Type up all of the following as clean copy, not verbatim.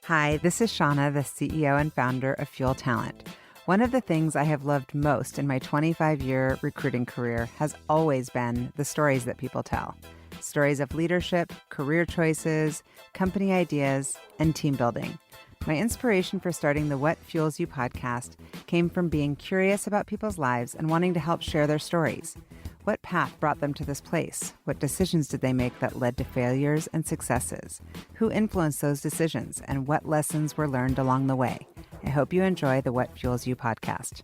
Hi, this is Shauna, the CEO and founder of Fuel Talent. One of the things I have loved most in my 25-year recruiting career has always been the stories that people tell. Stories of leadership, career choices, company ideas, and team building. My inspiration for starting the What Fuels You podcast came from being curious about people's lives and wanting to help share their stories. What path brought them to this place? What decisions did they make that led to failures and successes? Who influenced those decisions, and what lessons were learned along the way? I hope you enjoy the What Fuels You podcast.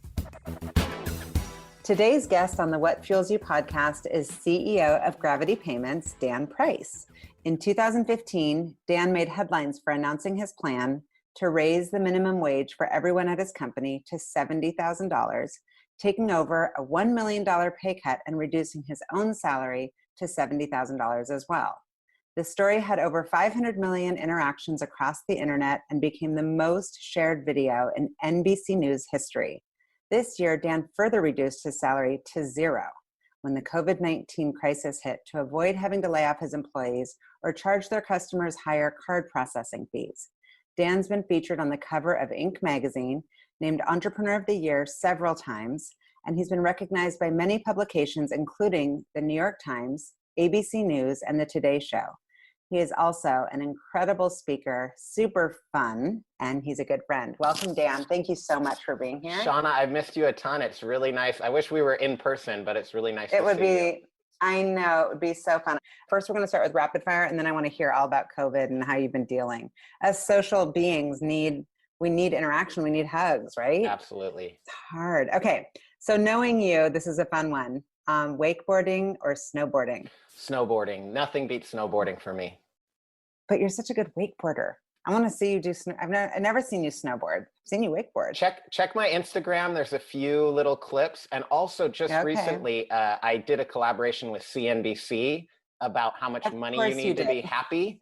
Today's guest on the What Fuels You podcast is CEO of Gravity Payments, Dan Price. In 2015, Dan made headlines for announcing his plan to raise the minimum wage for everyone at his company to $70,000, taking over a $1 million pay cut and reducing his own salary to $70,000 as well. The story had over 500 million interactions across the internet and became the most shared video in NBC News history. This year, Dan further reduced his salary to zero when the COVID-19 crisis hit to avoid having to lay off his employees or charge their customers higher card processing fees. Dan's been featured on the cover of Inc. magazine, named Entrepreneur of the Year several times, and he's been recognized by many publications, including the New York Times, ABC News, and the Today Show. He is also an incredible speaker, super fun, and he's a good friend. Welcome, Dan. Thank you so much for being here. Shauna, I've missed you a ton. It's really nice. I wish we were in person, but it's really nice to see you. It would be, I know, it would be so fun. First, we're going to start with rapid fire, and then I want to hear all about COVID and how you've been dealing. As social beings, we need interaction. We need hugs, right? Absolutely. It's hard. Okay. So knowing you, this is a fun one. Wakeboarding or snowboarding? Snowboarding. Nothing beats snowboarding for me. But you're such a good wakeboarder. I want to see you do I've never seen you snowboard. I've seen you wakeboard. Check my Instagram. There's a few little clips. And also just recently, I did a collaboration with CNBC about how much money you need to be happy.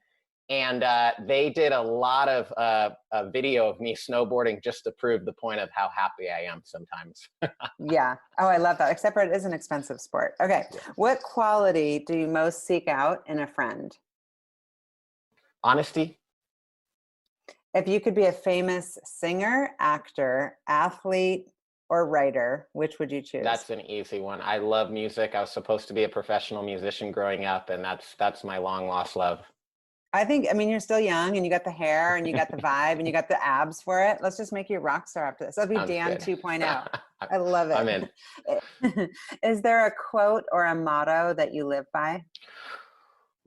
And they did a lot of a video of me snowboarding just to prove the point of how happy I am sometimes. Yeah. Oh, I love that. Except for it is an expensive sport. Okay. Yeah. What quality do you most seek out in a friend? Honesty. If you could be a famous singer, actor, athlete, or writer, which would you choose? That's an easy one. I love music. I was supposed to be a professional musician growing up, and that's my long lost love. I mean, you're still young and you got the hair and you got the vibe and you got the abs for it. Let's just make you a rock star after this. That'll be Dan 2.0. I love it. I'm in. Is there a quote or a motto that you live by?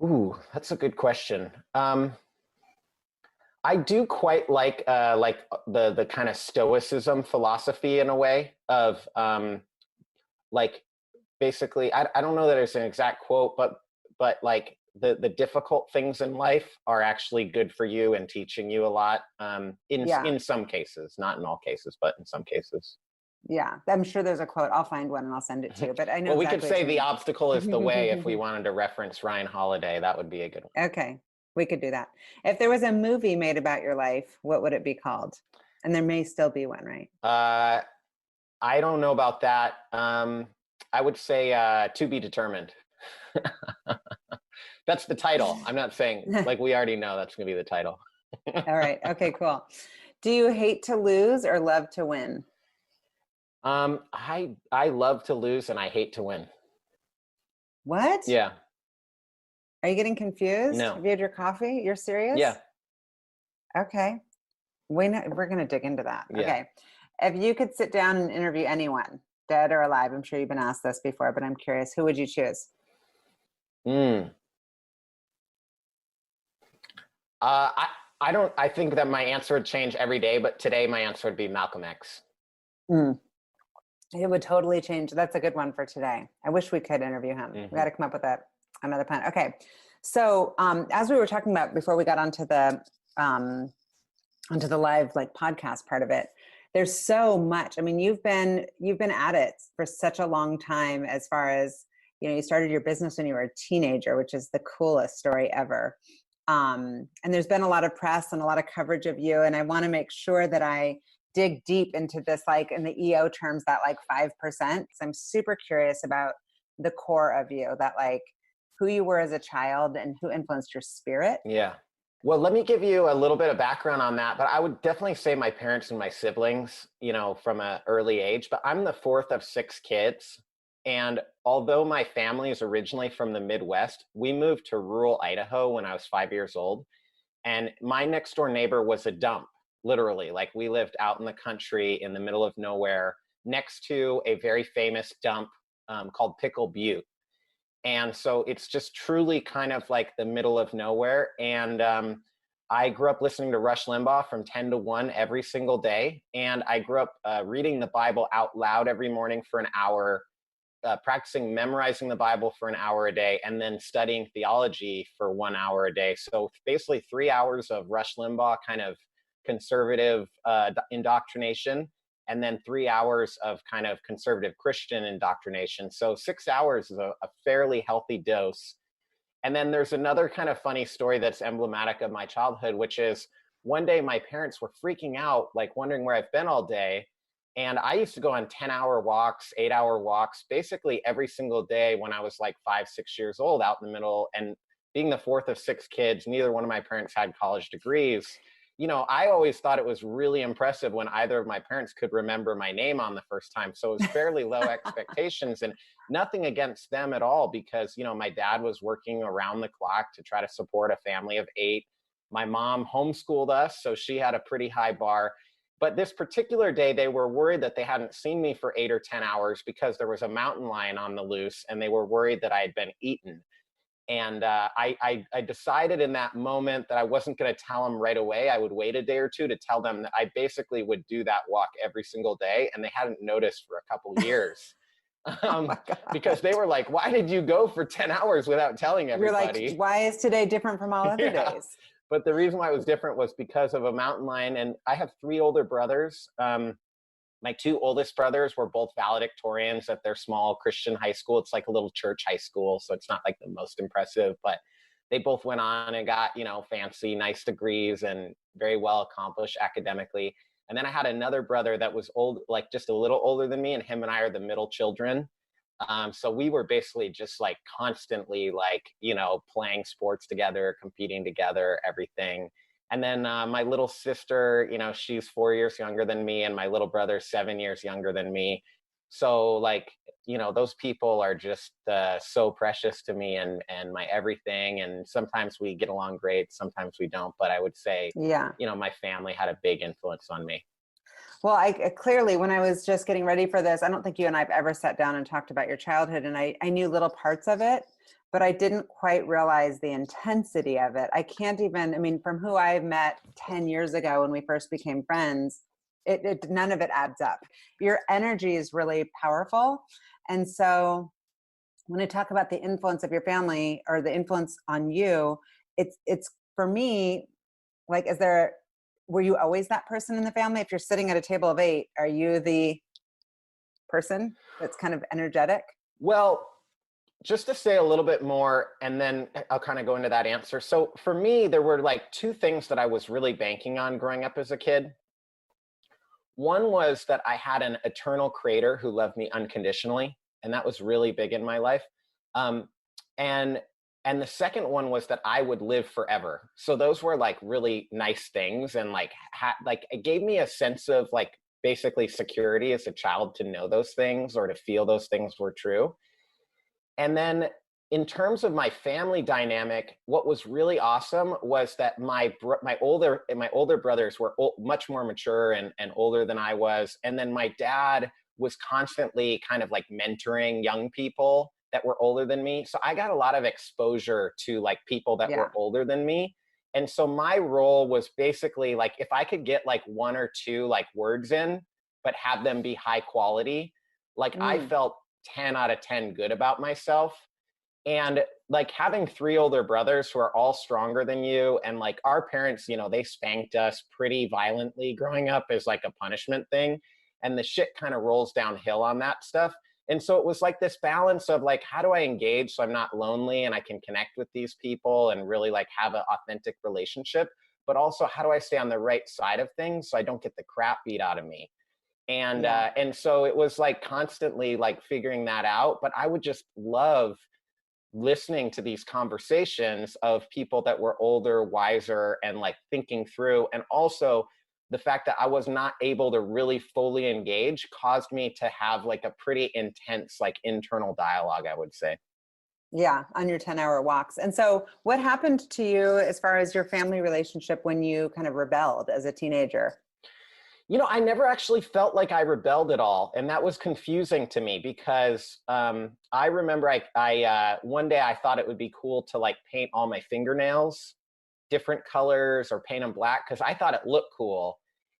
Ooh, that's a good question. I do quite like the kind of stoicism philosophy in a way of like basically, I don't know that it's an exact quote, but like the difficult things in life are actually good for you and teaching you a lot in some cases, not in all cases, but in some cases. Yeah, I'm sure there's a quote. I'll find one and I'll send it to you. But I know. Well, we could say the obstacle is the way if we wanted to reference Ryan Holiday. That would be a good one. Okay, we could do that. If there was a movie made about your life, what would it be called? And there may still be one, right? I don't know about that. I would say To Be Determined. That's the title. I'm not saying, like we already know that's going to be the title. All right. Okay, cool. Do you hate to lose or love to win? I love to lose and I hate to win. What? Yeah. Are you getting confused? No. Have you had your coffee? You're serious? Yeah. Okay. We're going to dig into that. Yeah. Okay. If you could sit down and interview anyone, dead or alive, I'm sure you've been asked this before, but I'm curious, who would you choose? I think that my answer would change every day, but today my answer would be Malcolm X. It would totally change. That's a good one for today. I wish we could interview him. We got to come up with another plan. Okay. So as we were talking about before we got onto the live podcast part of it, there's so much. I mean, you've been at it for such a long time. As far as you started your business when you were a teenager, which is the coolest story ever. And there's been a lot of press and a lot of coverage of you. And I want to make sure that I dig deep into this, in the EO terms, that 5%. So I'm super curious about the core of you, that who you were as a child and who influenced your spirit. Yeah. Well, let me give you a little bit of background on that, but I would definitely say my parents and my siblings, from an early age, but I'm the fourth of six kids. And although my family is originally from the Midwest, we moved to rural Idaho when I was 5 years old. And my next door neighbor was a dump, literally. Like we lived out in the country in the middle of nowhere next to a very famous dump called Pickle Butte. And so it's just truly kind of like the middle of nowhere. And I grew up listening to Rush Limbaugh from 10 to 1 every single day. And I grew up reading the Bible out loud every morning for an hour, practicing memorizing the Bible for an hour a day, and then studying theology for 1 hour a day. So basically 3 hours of Rush Limbaugh kind of conservative indoctrination, and then 3 hours of kind of conservative Christian indoctrination. So 6 hours is a fairly healthy dose. And then there's another kind of funny story that's emblematic of my childhood, which is one day my parents were freaking out, like wondering where I've been all day. And I used to go on 10-hour walks, 8-hour walks, basically every single day when I was like 5, 6 years old, out in the middle. And being the fourth of six kids, neither one of my parents had college degrees. I always thought it was really impressive when either of my parents could remember my name on the first time. So it was fairly low expectations, and nothing against them at all, because, my dad was working around the clock to try to support a family of 8. My mom homeschooled us, so she had a pretty high bar. But this particular day, they were worried that they hadn't seen me for 8 or 10 hours because there was a mountain lion on the loose, and they were worried that I had been eaten. And I decided in that moment that I wasn't going to tell them right away. I would wait a day or two to tell them that I basically would do that walk every single day. And they hadn't noticed for a couple years. Oh my Because they God. were like, why did you go for 10 hours without telling You're everybody? like, why is today different from all other Yeah. days? But the reason why it was different was because of a mountain lion. And I have 3 older brothers. My 2 oldest brothers were both valedictorians at their small Christian high school. It's like a little church high school, so it's not like the most impressive, but they both went on and got, fancy, nice degrees and very well accomplished academically. And then I had another brother that was old, like just a little older than me, and him and I are the middle children. So we were basically just like constantly like, playing sports together, competing together, everything. And then my little sister, she's 4 years younger than me, and my little brother's 7 years younger than me. So like, those people are just so precious to me and my everything. And sometimes we get along great, sometimes we don't. But I would say, Yeah. my family had a big influence on me. Well, I clearly, when I was just getting ready for this, I don't think you and I've ever sat down and talked about your childhood, and I knew little parts of it, but I didn't quite realize the intensity of it. I can't even, I mean, from who I met 10 years ago when we first became friends, none of it adds up. Your energy is really powerful. And so when I talk about the influence of your family or the influence on you, it's for me, like, were you always that person in the family? If you're sitting at a table of 8, are you the person that's kind of energetic? Well, just to say a little bit more, and then I'll kind of go into that answer. So for me, there were like 2 things that I was really banking on growing up as a kid. One was that I had an eternal creator who loved me unconditionally, and that was really big in my life. Um, and and the second one was that I would live forever. So those were like really nice things, and like like it gave me a sense of like basically security as a child to know those things or to feel those things were true. And then in terms of my family dynamic, what was really awesome was that my older brothers were much more mature and older than I was. And then my dad was constantly kind of like mentoring young people that were older than me. So I got a lot of exposure to like people that were older than me. And so my role was basically like, if I could get like 1 or 2 like words in, but have them be high quality, like I felt 10 out of 10 good about myself. And like having 3 older brothers who are all stronger than you, and like our parents, they spanked us pretty violently growing up as like a punishment thing. And the shit kind of rolls downhill on that stuff. And so it was like this balance of like, how do I engage so I'm not lonely and I can connect with these people and really like have an authentic relationship, but also how do I stay on the right side of things so I don't get the crap beat out of me? And so it was like constantly like figuring that out. But I would just love listening to these conversations of people that were older, wiser, and like thinking through. And also the fact that I was not able to really fully engage caused me to have like a pretty intense like internal dialogue, I would say. Yeah, on your 10-hour walks. And so what happened to you as far as your family relationship when you kind of rebelled as a teenager? You know, I never actually felt like I rebelled at all. And that was confusing to me because I remember one day I thought it would be cool to like paint all my fingernails different colors or paint them black because I thought it looked cool.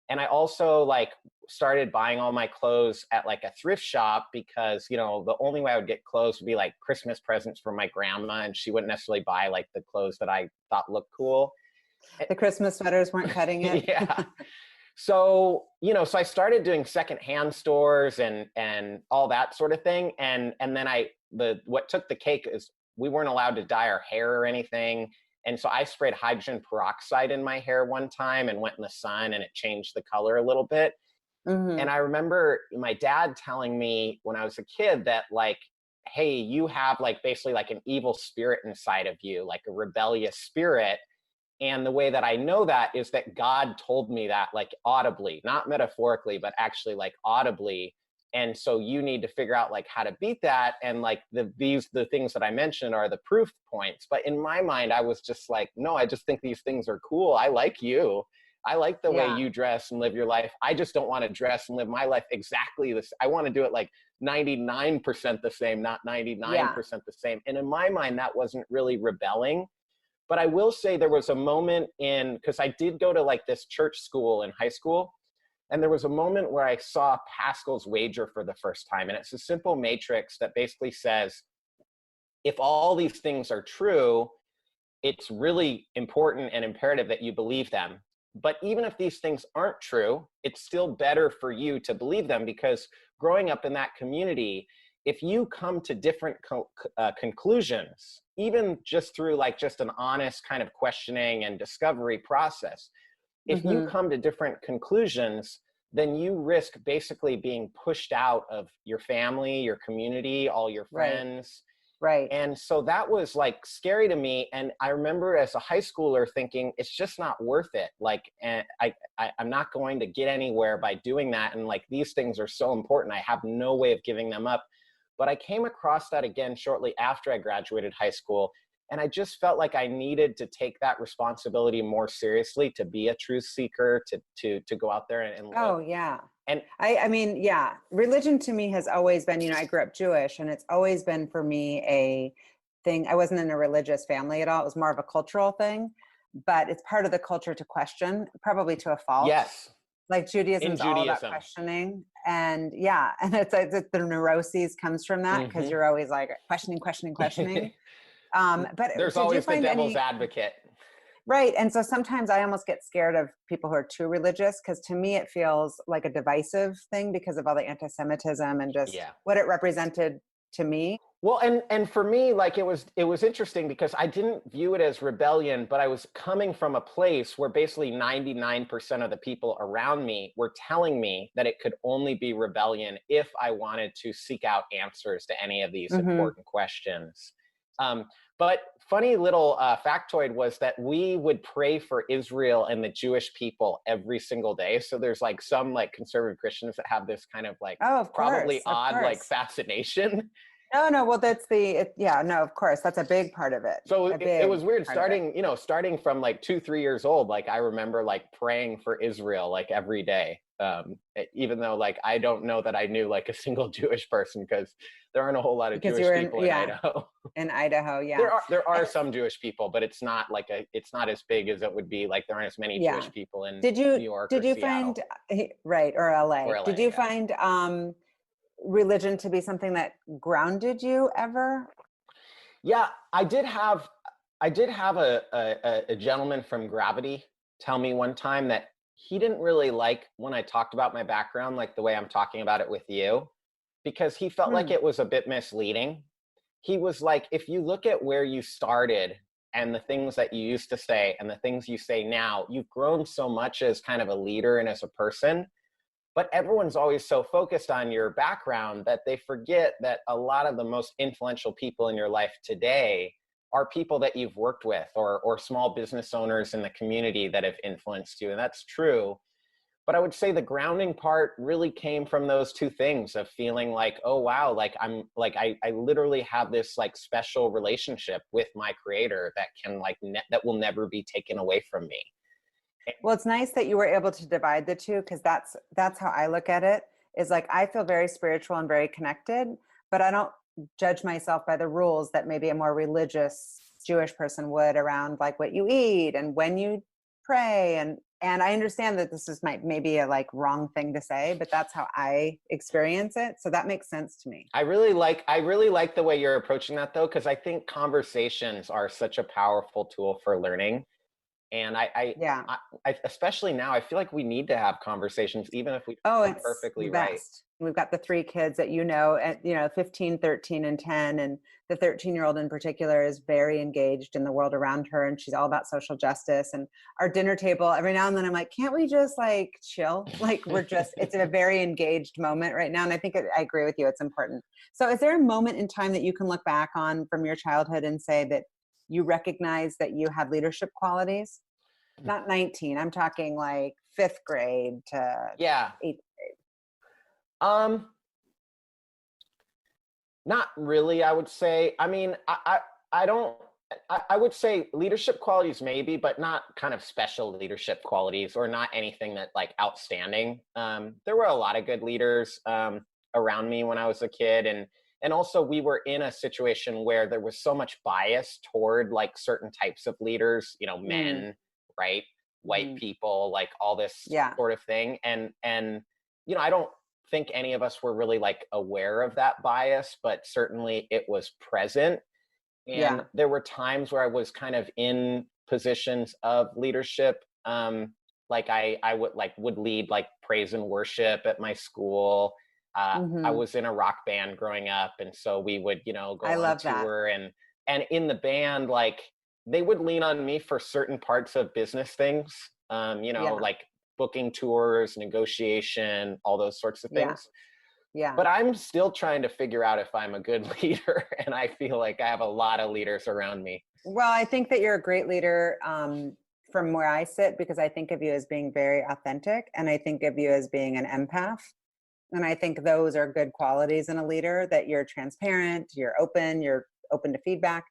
And I also like started buying all my clothes at like a thrift shop because, you know, the only way I would get clothes would be like Christmas presents from my grandma, and she wouldn't necessarily buy like the clothes that I thought looked cool. The Christmas sweaters weren't cutting it. Yeah. So, you know, so I started doing secondhand stores and all that sort of thing. And then what took the cake is we weren't allowed to dye our hair or anything. And so I sprayed hydrogen peroxide in my hair one time and went in the sun, and it changed the color a little bit. Mm-hmm. And I remember my dad telling me when I was a kid that like, hey, you have like basically like an evil spirit inside of you, like a rebellious spirit. And the way that I know that is that God told me that like audibly, not metaphorically, but actually like audibly. And so you need to figure out like how to beat that. And like the things that I mentioned are the proof points. But in my mind, I was just like, no, I just think these things are cool. I like you. I like the way you dress and live your life. I just don't want to dress and live my life exactly this. I want to do it like 99% the same, not 99% the same. And in my mind, that wasn't really rebelling. But I will say there was a moment because I did go to like this church school in high school. And there was a moment where I saw Pascal's wager for the first time. And it's a simple matrix that basically says, if all these things are true, it's really important and imperative that you believe them. But even if these things aren't true, it's still better for you to believe them, because growing up in that community, if you come to different conclusions, even just through like just an honest kind of questioning and discovery process, if you come to different conclusions, then you risk basically being pushed out of your family, your community, all your friends. Right. And so that was like scary to me. And I remember as a high schooler thinking, it's just not worth it. Like, and I'm not going to get anywhere by doing that. And like, these things are so important. I have no way of giving them up. But I came across that again shortly after I graduated high school. And I just felt like I needed to take that responsibility more seriously, to be a truth seeker, to go out there and look. Oh, yeah. And I mean, yeah, religion to me has always been, you know, I grew up Jewish, and it's always been for me a thing. I wasn't in a religious family at all. It was more of a cultural thing, but it's part of the culture to question, probably to a fault. yes. Like Judaism is all about questioning. And yeah, and it's like the neuroses comes from that, because you're always like questioning. But there's always the devil's advocate. Right. And so sometimes I almost get scared of people who are too religious, because to me it feels like a divisive thing because of all the anti-Semitism and just what it represented to me. Well, and for me, like it was interesting because I didn't view it as rebellion, but I was coming from a place where basically 99% of the people around me were telling me that it could only be rebellion if I wanted to seek out answers to any of these important questions. But funny little factoid was that we would pray for Israel and the Jewish people every single day. So there's like some like conservative Christians that have this kind of like probably odd like fascination. No, well, that's of course, that's a big part of it. So it was weird starting from like 2-3 years old. Like I remember like praying for Israel like every day. Even though like I don't know that I knew like a single Jewish person, because there aren't a whole lot of Jewish people in Idaho. In Idaho, yeah. There are some Jewish people, but it's not it's not as big as it would be. Like there aren't as many Jewish people in New York or Seattle. Find or LA. Did you find religion to be something that grounded you ever? Yeah, I did have a gentleman from Gravity tell me one time that he didn't really like when I talked about my background, like the way I'm talking about it with you, because he felt like it was a bit misleading. He was like, if you look at where you started and the things that you used to say and the things you say now, you've grown so much as kind of a leader and as a person. but everyone's always so focused on your background that they forget that a lot of the most influential people in your life today are people that you've worked with, or small business owners in the community that have influenced you. And that's true. But I would say the grounding part really came from those two things of feeling like, oh, wow, like I literally have this like special relationship with my creator that can like, that will never be taken away from me. Well, it's nice that you were able to divide the two, because that's how I look at it, is like I feel very spiritual and very connected, but I don't judge myself by the rules that maybe a more religious Jewish person would around like what you eat and when you pray. And I understand that this is maybe a like wrong thing to say, but that's how I experience it. So that makes sense to me. I really like the way you're approaching that though, because I think conversations are such a powerful tool for learning. And I especially now, I feel like we need to have conversations, even if we it's perfectly the right. best. We've got the 3 kids that, at 15, 13, and 10. And the 13-year-old in particular is very engaged in the world around her. And she's all about social justice. And our dinner table, every now and then I'm like, can't we just like chill? Like it's a very engaged moment right now. And I think I agree with you. It's important. So is there a moment in time that you can look back on from your childhood and say that you recognize that you had leadership qualities? Not 19. I'm talking like 5th grade to 8th grade. Not really, I would say. I mean, I would say leadership qualities maybe, but not kind of special leadership qualities, or not anything that like outstanding. There were a lot of good leaders around me when I was a kid. And also we were in a situation where there was so much bias toward like certain types of leaders, men, right? White people, like all this sort of thing. And, I don't think any of us were really like aware of that bias, but certainly it was present. And there were times where I was kind of in positions of leadership. Like I would lead like praise and worship at my school. I was in a rock band growing up. And so we would, go on tour, and in the band, like they would lean on me for certain parts of business things, like booking tours, negotiation, all those sorts of things. But I'm still trying to figure out if I'm a good leader. And I feel like I have a lot of leaders around me. Well, I think that you're a great leader from where I sit, because I think of you as being very authentic, and I think of you as being an empath. And I think those are good qualities in a leader, that you're transparent, you're open to feedback.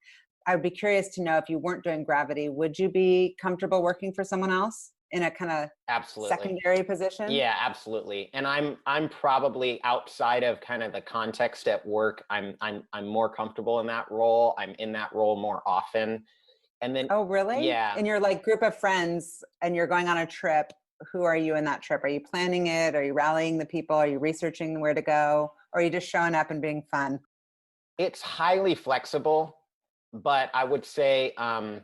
I would be curious to know, if you weren't doing Gravity, would you be comfortable working for someone else in a kind of secondary position? Yeah, absolutely. And I'm probably outside of kind of the context at work. I'm more comfortable in that role. I'm in that role more often. And then, oh, really? Yeah. In your like group of friends, and you're going on a trip, who are you in that trip? Are you planning it? Are you rallying the people? Are you researching where to go? Or are you just showing up and being fun? It's highly flexible, but I would say I'm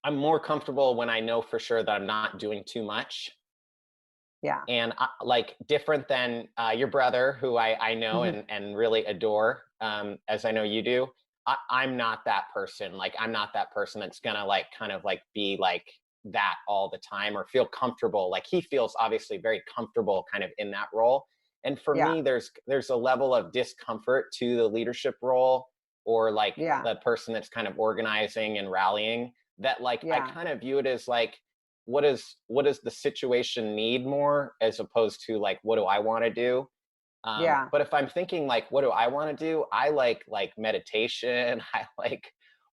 more comfortable when I know for sure that I'm not doing too much. Yeah. And like different than your brother, who I know and really adore, as I know you do. I'm not that person. Like, I'm not that person that's gonna like kind of like be like that all the time, or feel comfortable. Like, he feels obviously very comfortable kind of in that role. And for me, there's a level of discomfort to the leadership role, or like the person that's kind of organizing and rallying, that like I kind of view it as like, what does the situation need more, as opposed to like, what do I want to do? But if I'm thinking like, what do I want to do? I like meditation. I like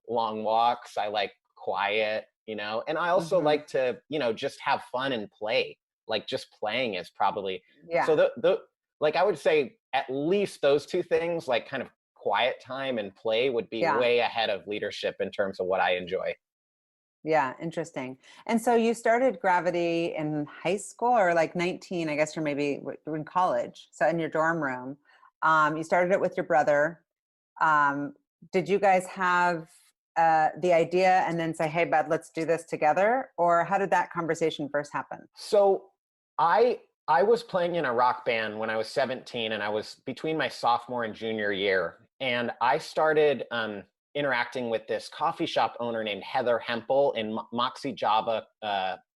long walks. I like quiet, and I also like to, just have fun and play. Like, just playing is probably, so like, I would say at least those two things, like kind of quiet time and play, would be way ahead of leadership in terms of what I enjoy. Yeah, interesting. And so you started Gravity in high school, or like 19, I guess you're maybe in college. So in your dorm room, you started it with your brother. Did you guys have the idea and then say, hey, bud, let's do this together? Or how did that conversation first happen? So I was playing in a rock band when I was 17, and I was between my sophomore and junior year. And I started interacting with this coffee shop owner named Heather Hempel in Moxie Java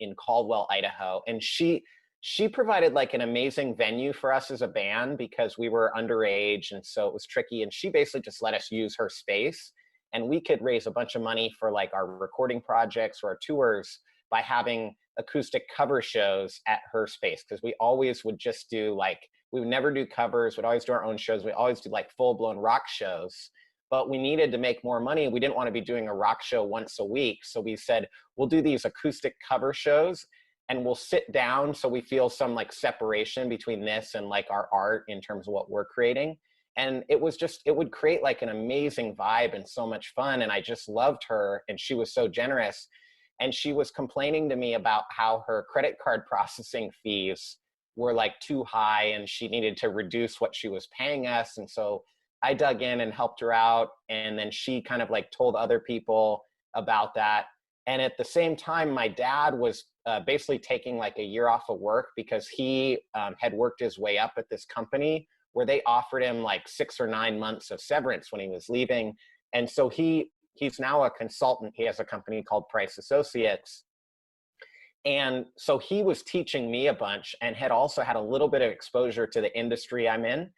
in Caldwell, Idaho. And she she provided like an amazing venue for us as a band because we were underage, and so it was tricky. And she basically just let us use her space, and we could raise a bunch of money for like our recording projects or our tours by having acoustic cover shows at her space, because we always would just do like, we would never do covers, we'd always do our own shows, we always do like full-blown rock shows. But we needed to make more money. We didn't want to be doing a rock show once a week, so we said we'll do these acoustic cover shows, and we'll sit down so we feel some like separation between this and like our art in terms of what we're creating. And it was just, it would create like an amazing vibe and so much fun. And I just loved her, and she was so generous. And she was complaining to me about how her credit card processing fees were like too high, and she needed to reduce what she was paying us. And so I dug in and helped her out. And then she kind of like told other people about that. And at the same time, my dad was basically taking like a year off of work because he had worked his way up at this company where they offered him like 6 or 9 months of severance when he was leaving. And so he's now a consultant. He has a company called Price Associates. And so he was teaching me a bunch and had also had a little bit of exposure to the industry I'm in.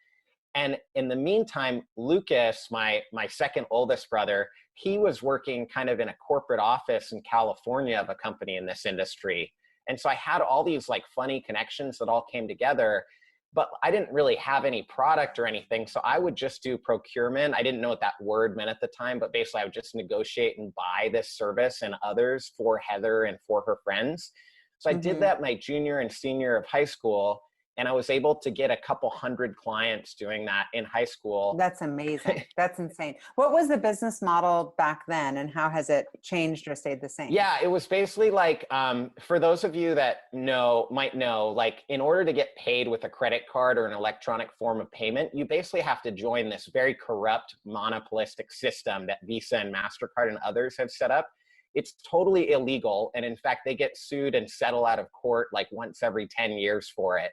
And in the meantime, Lucas, my second oldest brother, he was working kind of in a corporate office in California of a company in this industry. And so I had all these like funny connections that all came together, but I didn't really have any product or anything. So I would just do procurement. I didn't know what that word meant at the time, but basically I would just negotiate and buy this service and others for Heather and for her friends. So I did that my junior and senior of high school. And I was able to get a couple hundred clients doing that in high school. That's amazing. That's insane. What was the business model back then, and how has it changed or stayed the same? Yeah, it was basically like, for those of you that might know, like in order to get paid with a credit card or an electronic form of payment, you basically have to join this very corrupt monopolistic system that Visa and MasterCard and others have set up. It's totally illegal. And in fact, they get sued and settle out of court like once every 10 years for it.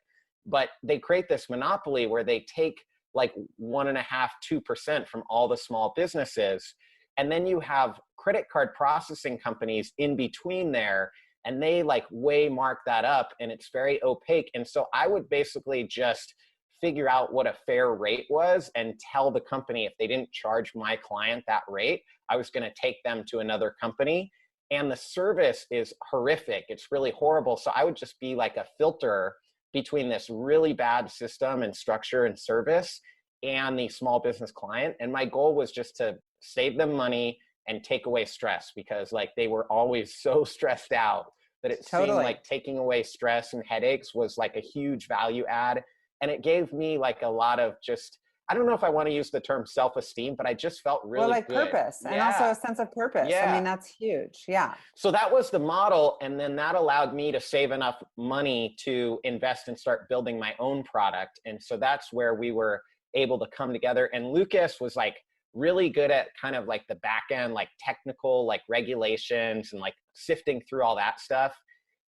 But they create this monopoly where they take like 1.5%, 2% from all the small businesses. And then you have credit card processing companies in between there, and they like way mark that up, and it's very opaque. And so I would basically just figure out what a fair rate was and tell the company if they didn't charge my client that rate, I was going to take them to another company. And the service is horrific. It's really horrible. So I would just be like a filter between this really bad system and structure and service and the small business client. And my goal was just to save them money and take away stress, because like they were always so stressed out that it seemed like taking away stress and headaches was like a huge value add. And it gave me like a lot of just, I don't know if I want to use the term self-esteem, but I just felt really like good. Purpose, and also a sense of purpose. I mean, that's huge. Yeah. So that was the model. And then that allowed me to save enough money to invest and start building my own product. And so that's where we were able to come together. And Lucas was like really good at kind of like the back end, like technical, like regulations and like sifting through all that stuff.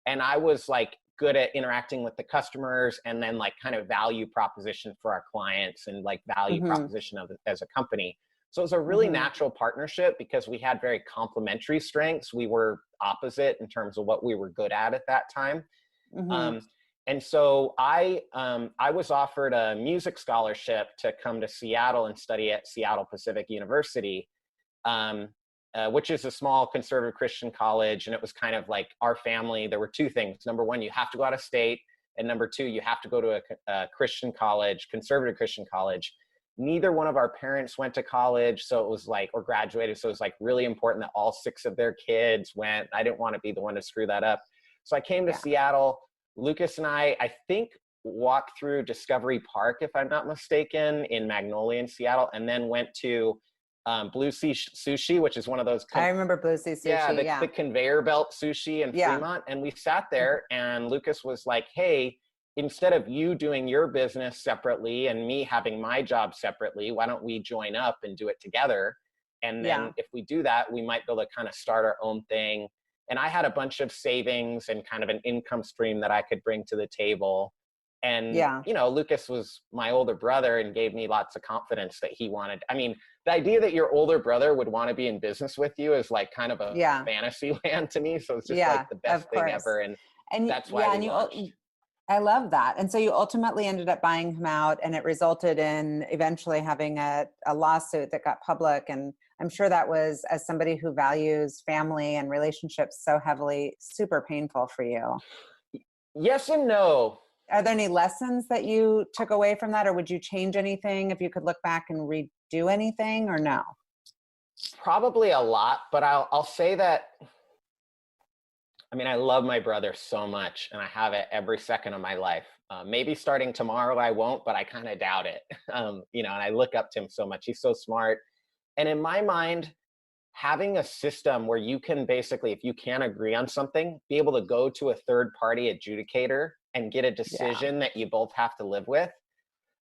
And I was like good at interacting with the customers, and then like kind of value proposition for our clients and like value proposition of as a company. So it was a really natural partnership because we had very complementary strengths. We were opposite in terms of what we were good at that time. And so I was offered a music scholarship to come to Seattle and study at Seattle Pacific University, which is a small conservative Christian college. And it was kind of like our family. There were two things. Number one, you have to go out of state. And number two, you have to go to a Christian college, conservative Christian college. Neither one of our parents went to college. So it was like, or graduated. So it was like really important that all 6 of their kids went. I didn't want to be the one to screw that up. So I came to Seattle. Lucas and I think, walked through Discovery Park, if I'm not mistaken, in Magnolia in Seattle, and then went to Blue Sea Sushi, which is one of those. I remember Blue Sea Sushi. The conveyor belt sushi in Fremont. And we sat there, and Lucas was like, hey, instead of you doing your business separately and me having my job separately, why don't we join up and do it together? And then if we do that, we might be able to kind of start our own thing. And I had a bunch of savings and kind of an income stream that I could bring to the table. And, you know, Lucas was my older brother and gave me lots of confidence that he wanted. I mean, the idea that your older brother would want to be in business with you is like kind of a fantasy land to me. So it's just like the best thing ever. And that's why we launched. I love that. And so you ultimately ended up buying him out, and it resulted in eventually having a lawsuit that got public. And I'm sure that was, as somebody who values family and relationships so heavily, super painful for you. Yes and no. Are there any lessons that you took away from that, or would you change anything if you could look back and redo anything, or no? Probably a lot, but I'll say that, I mean, I love my brother so much, and I have it every second of my life. Maybe starting tomorrow I won't, but I kind of doubt it. And I look up to him so much. He's so smart. And in my mind, having a system where you can basically, if you can't agree on something, be able to go to a third party adjudicator and get a decision that you both have to live with,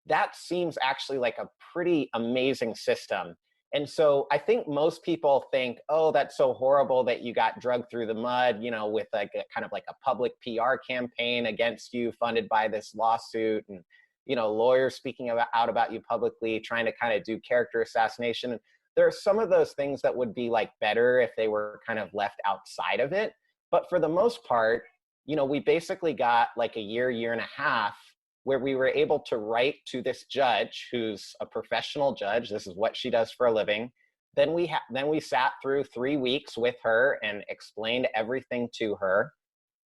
that seems actually like a pretty amazing system. And so I think most people think, oh, that's so horrible that you got drugged through the mud, with like a kind of like a public PR campaign against you funded by this lawsuit, and, lawyers speaking out about you publicly, trying to kind of do character assassination. And there are some of those things that would be like better if they were kind of left outside of it. But for the most part, we basically got like a year and a half where we were able to write to this judge who's a professional judge. This is what she does for a living. Then we sat through 3 weeks with her and explained everything to her.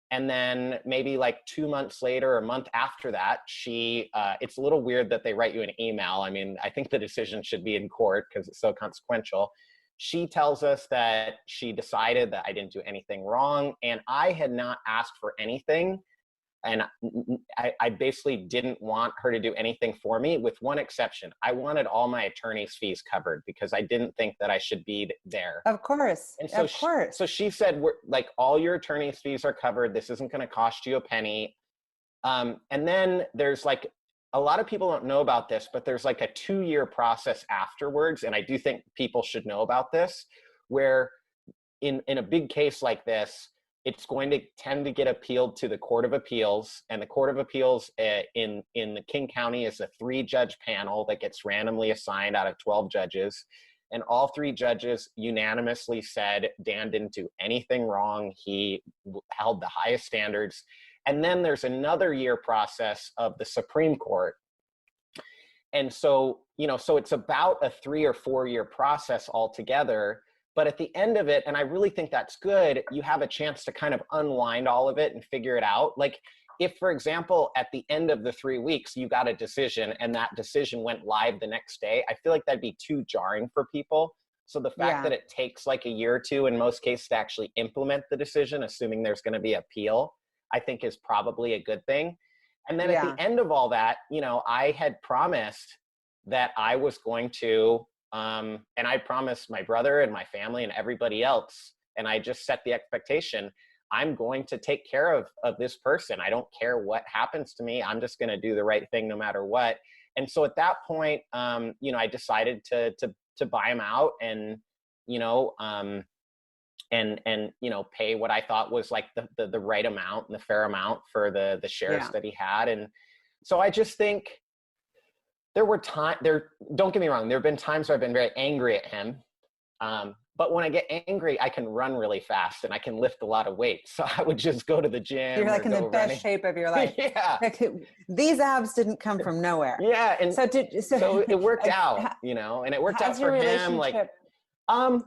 And then maybe like 2 months later, or a month after that, it's a little weird that they write you an email. I mean, I think the decision should be in court because it's so consequential. She tells us that she decided that I didn't do anything wrong, and I had not asked for anything. And I basically didn't want her to do anything for me, with one exception. I wanted all my attorney's fees covered because I didn't think that I should be there. Of course. And so so she said, we're like, all your attorney's fees are covered. This isn't going to cost you a penny. And then there's like, a lot of people don't know about this, but there's like a 2-year process afterwards. And I do think people should know about this, where in a big case like this, it's going to tend to get appealed to the Court of Appeals, and the Court of Appeals in the King County is a 3-judge panel that gets randomly assigned out of 12 judges. And all 3 judges unanimously said Dan didn't do anything wrong. He held the highest standards. And then there's another year process of the Supreme Court. And so, so it's about a 3 or 4 year process altogether. But at the end of it, and I really think that's good, you have a chance to kind of unwind all of it and figure it out. Like if, for example, at the end of the 3 weeks, you got a decision and that decision went live the next day, I feel like that'd be too jarring for people. So the fact that it takes like a year or two in most cases to actually implement the decision, assuming there's going to be appeal, I think is probably a good thing. And then at the end of all that, I had promised that I was going to, and I promised my brother and my family and everybody else, and I just set the expectation, I'm going to take care of this person. I don't care what happens to me. I'm just going to do the right thing no matter what. And so at that point, I decided to buy him out and, pay what I thought was like the right amount and the fair amount for the shares that he had. And so I just think, don't get me wrong, there have been times where I've been very angry at him. But when I get angry, I can run really fast and I can lift a lot of weight. So I would just go to the gym. You're like in the best shape of your life. Like, these abs didn't come from nowhere. Yeah. And so it worked out, and it worked out for him. Like, I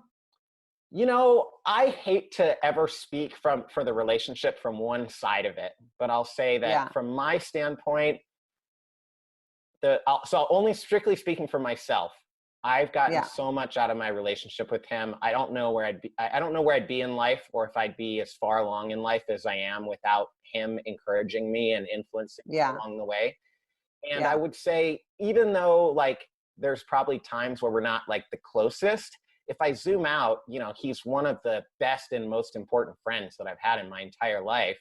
hate to ever speak for the relationship from one side of it, but I'll say that from my standpoint, so only strictly speaking for myself, I've gotten so much out of my relationship with him. I don't know where I'd be. I don't know where I'd be in life, or if I'd be as far along in life as I am without him encouraging me and influencing me along the way. And I would say, even though like there's probably times where we're not like the closest, if I zoom out, he's one of the best and most important friends that I've had in my entire life.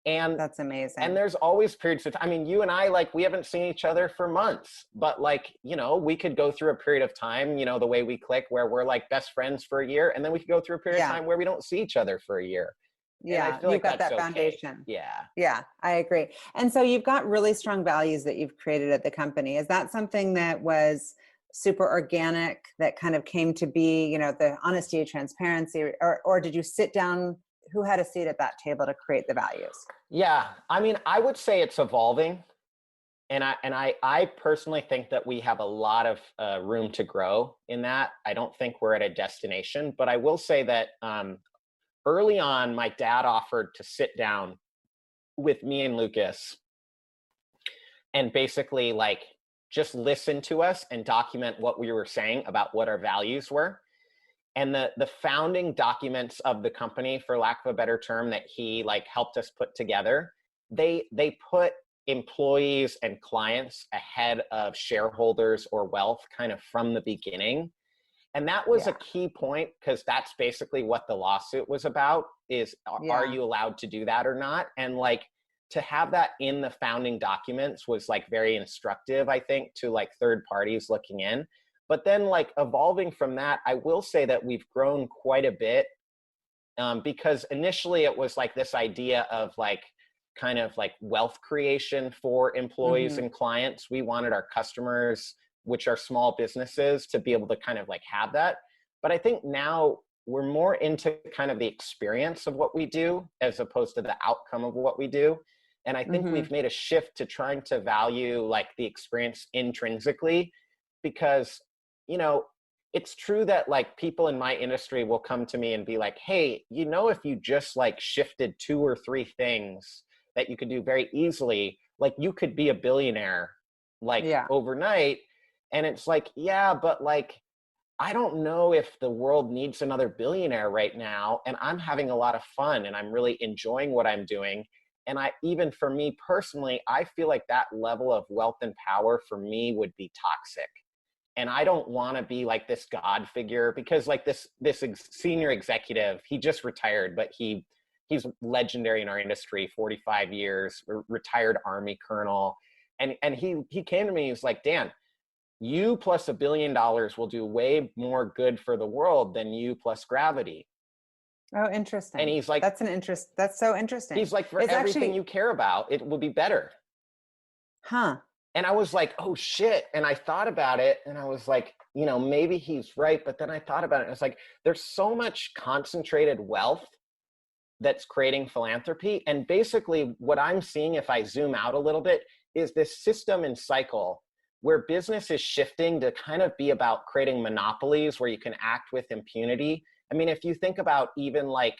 And that's amazing. And there's always periods of time. I mean, you and I, like, we haven't seen each other for months, but like, we could go through a period of time, the way we click, where we're like best friends for a year. And then we could go through a period of time where we don't see each other for a year. Yeah. And I feel you've like got that foundation. Yeah. Yeah, I agree. And so you've got really strong values that you've created at the company. Is that something that was super organic, that kind of came to be, the honesty, transparency, or did you sit down, had a seat at that table to create the values? Yeah, I mean, I would say it's evolving. And I personally think that we have a lot of room to grow in that. I don't think we're at a destination, but I will say that early on, my dad offered to sit down with me and Lucas and basically like just listen to us and document what we were saying about what our values were. And the founding documents of the company, for lack of a better term, that he like helped us put together, they put employees and clients ahead of shareholders or wealth kind of from the beginning. And that was a key point, because that's basically what the lawsuit was about, is are you allowed to do that or not? And like to have that in the founding documents was like very instructive, I think, to like third parties looking in. But then like evolving from that, I will say that we've grown quite a bit, because initially it was like this idea of like kind of like wealth creation for employees and clients. We wanted our customers, which are small businesses, to be able to kind of like have that. But I think now we're more into kind of the experience of what we do as opposed to the outcome of what we do. And I think we've made a shift to trying to value like the experience intrinsically, because, you know, it's true that like people in my industry will come to me and be like, hey, you know, if you just like shifted 2 or 3 things that you could do very easily, like you could be a billionaire like overnight. And it's like, yeah, but like, I don't know if the world needs another billionaire right now. And I'm having a lot of fun and I'm really enjoying what I'm doing. And even for me personally, I feel like that level of wealth and power for me would be toxic. And I don't want to be like this God figure, because like this senior executive, he just retired, but he's legendary in our industry, 45 years, retired Army colonel. And he came to me, he was like, Dan, you plus $1 billion will do way more good for the world than you plus gravity. Oh, interesting. And he's like, that's so interesting. He's like, for everything you care about, it will be better. Huh. And I was like, oh shit. And I thought about it and I was like, you know, maybe he's right. But then I thought about it and it's like, there's so much concentrated wealth that's creating philanthropy. And basically what I'm seeing, if I zoom out a little bit, is this system and cycle where business is shifting to kind of be about creating monopolies where you can act with impunity. I mean, if you think about even like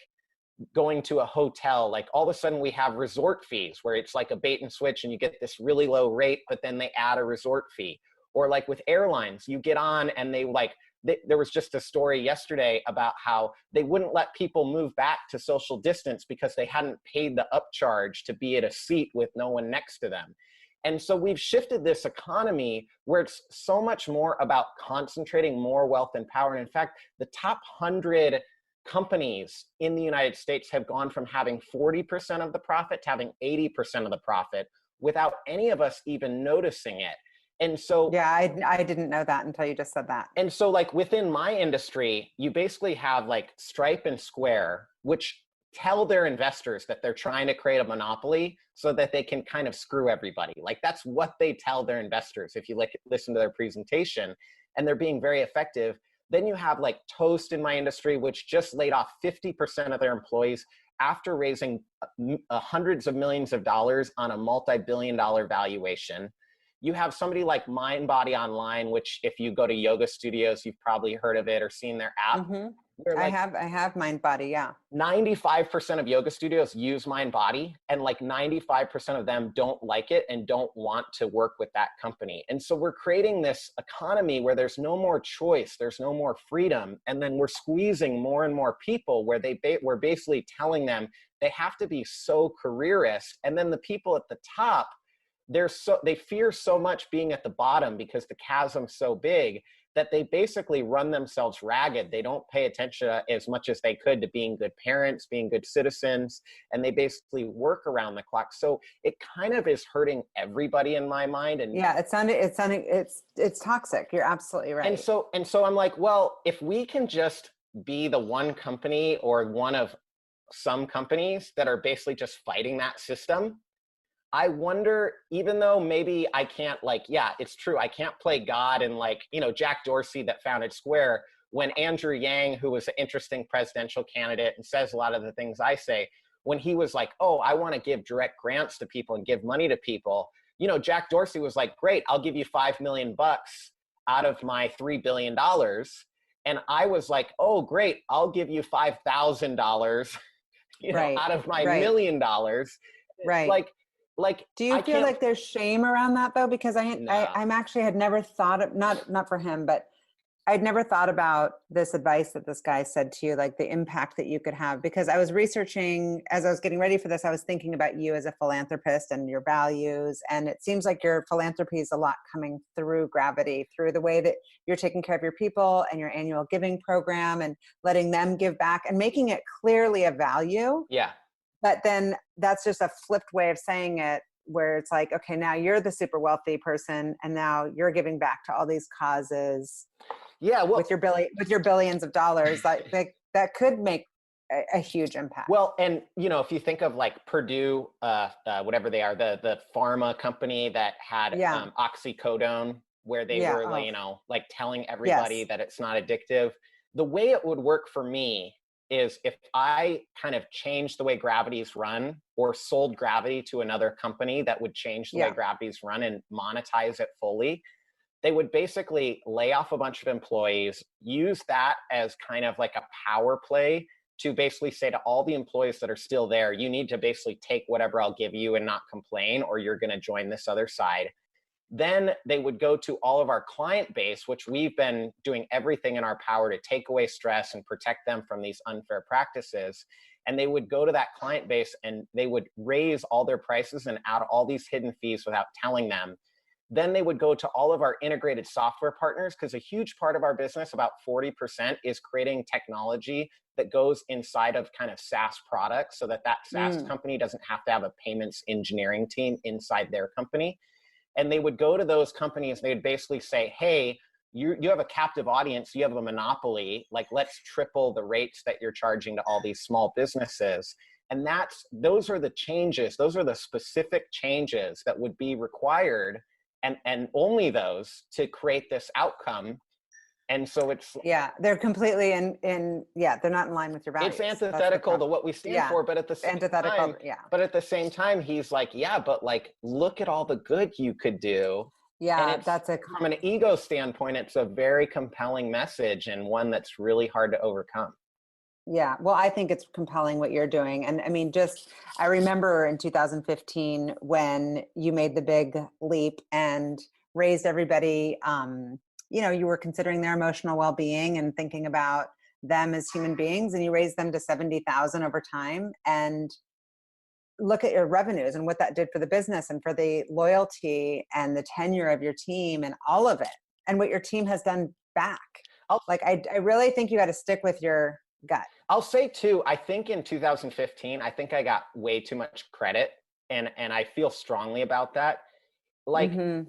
going to a hotel, like all of a sudden we have resort fees where it's like a bait and switch and you get this really low rate, but then they add a resort fee. Or like with airlines, you get on and there was just a story yesterday about how they wouldn't let people move back to social distance because they hadn't paid the upcharge to be at a seat with no one next to them. And so we've shifted this economy where it's so much more about concentrating more wealth and power. And in fact, the top 100 companies in the United States have gone from having 40% of the profit to having 80% of the profit without any of us even noticing it. And so, yeah, I didn't know that until you just said that. And so like within my industry, you basically have like Stripe and Square, which tell their investors that they're trying to create a monopoly so that they can kind of screw everybody. Like that's what they tell their investors. If you listen to their presentation, and they're being very effective. Then you have like Toast in my industry, which just laid off 50% of their employees after raising hundreds of millions of dollars on a multi-billion-dollar valuation. You have somebody like MindBody Online, which if you go to yoga studios, you've probably heard of it or seen their app. Like, I have MindBody, yeah. 95% of yoga studios use MindBody, and like 95% of them don't like it and don't want to work with that company. And so we're creating this economy where there's no more choice, there's no more freedom, and then we're squeezing more and more people where we're basically telling them they have to be so careerist. And then the people at the top, they fear so much being at the bottom because the chasm's so big that they basically run themselves ragged. They don't pay attention as much as they could to being good parents, being good citizens, and they basically work around the clock. So it kind of is hurting everybody in my mind. And yeah, it's toxic. You're absolutely right. And so I'm like, well, if we can just be the one company or one of some companies that are basically just fighting that system, I wonder, even though maybe I can't it's true, I can't play God and Jack Dorsey that founded Square when Andrew Yang, who was an interesting presidential candidate and says a lot of the things I say, when he was like, oh, I want to give direct grants to people and give money to people, you know, Jack Dorsey was like, great, I'll give you $5 million out of my $3 billion. And I was like, oh, great, I'll give you $5,000, you know, out of my $1 million. Right. Like, do you feel like there's shame around that though? Because I'm actually had never thought of, not for him, but I'd never thought about this advice that this guy said to you, like the impact that you could have. Because I was researching, as I was getting ready for this, I was thinking about you as a philanthropist and your values. And it seems like your philanthropy is a lot coming through Gravity, through the way that you're taking care of your people and your annual giving program and letting them give back and making it clearly a value. Yeah. But then that's just a flipped way of saying it, where it's like, okay, now you're the super wealthy person and now you're giving back to all these causes. Yeah, well, with your billions of dollars, that could make a huge impact. Well, and you know, if you think of like Purdue, whatever they are, the pharma company that had oxycodone, where they were, you know, like telling everybody that it's not addictive. The way it would work for me is if I kind of changed the way Gravity's run, or sold Gravity to another company that would change the way Gravity's run and monetize it fully. They would basically lay off a bunch of employees, use that as kind of like a power play to basically say to all the employees that are still there, you need to basically take whatever I'll give you and not complain, or you're going to join this other side. Then they would go to all of our client base, which we've been doing everything in our power to take away stress and protect them from these unfair practices. And they would go to that client base and they would raise all their prices and add all these hidden fees without telling them. Then they would go to all of our integrated software partners, because a huge part of our business, about 40%, is creating technology that goes inside of kind of SaaS products, so that SaaS company doesn't have to have a payments engineering team inside their company. And they would go to those companies, they would basically say, hey, you have a captive audience, you have a monopoly, like let's triple the rates that you're charging to all these small businesses. And those are the changes, those are the specific changes that would be required, and only those, to create this outcome. And so it's they're completely they're not in line with your values. It's antithetical to what we stand for, but at the same time, he's like, but like, look at all the good you could do. And from an ego standpoint, it's a very compelling message, and one that's really hard to overcome. Yeah, well, I think it's compelling what you're doing. And I mean, I remember in 2015 when you made the big leap and raised everybody, you know, you were considering their emotional well-being and thinking about them as human beings, and you raised them to 70,000 over time. And look at your revenues and what that did for the business and for the loyalty and the tenure of your team and all of it, and what your team has done back. I really think you got to stick with your gut. I'll say too, I think in 2015, I think I got way too much credit, and I feel strongly about that.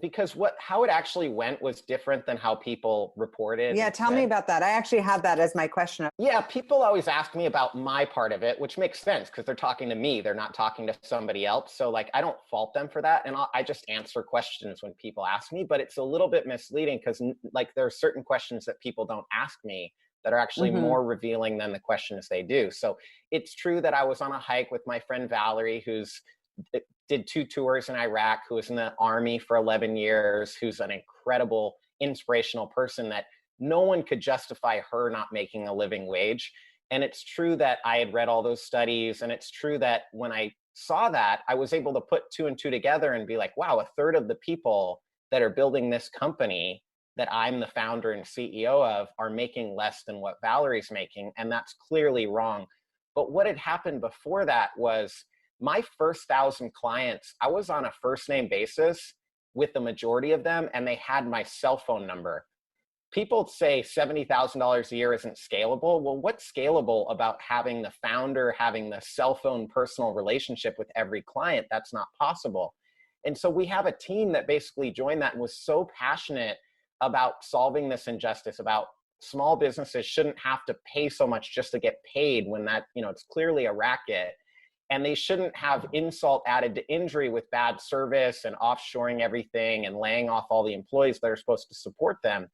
Because how it actually went was different than how people reported. Yeah, tell me about that. I actually had that as my question. Yeah, people always ask me about my part of it, which makes sense because they're talking to me. They're not talking to somebody else. So like, I don't fault them for that. And I just answer questions when people ask me, but it's a little bit misleading because like there are certain questions that people don't ask me that are actually more revealing than the questions they do. So it's true that I was on a hike with my friend Valerie, who's did 2 tours in Iraq, who was in the army for 11 years, who's an incredible, inspirational person that no one could justify her not making a living wage. And it's true that I had read all those studies. And it's true that when I saw that, I was able to put 2 and 2 together and be like, wow, a third of the people that are building this company that I'm the founder and CEO of are making less than what Valerie's making. And that's clearly wrong. But what had happened before that was my first 1,000 clients, I was on a first name basis with the majority of them, and they had my cell phone number. People say $70,000 a year isn't scalable. Well, what's scalable about having the founder, having the cell phone personal relationship with every client? That's not possible. And so we have a team that basically joined that and was so passionate about solving this injustice, about small businesses shouldn't have to pay so much just to get paid when that, you know, it's clearly a racket. And they shouldn't have insult added to injury with bad service and offshoring everything and laying off all the employees that are supposed to support them.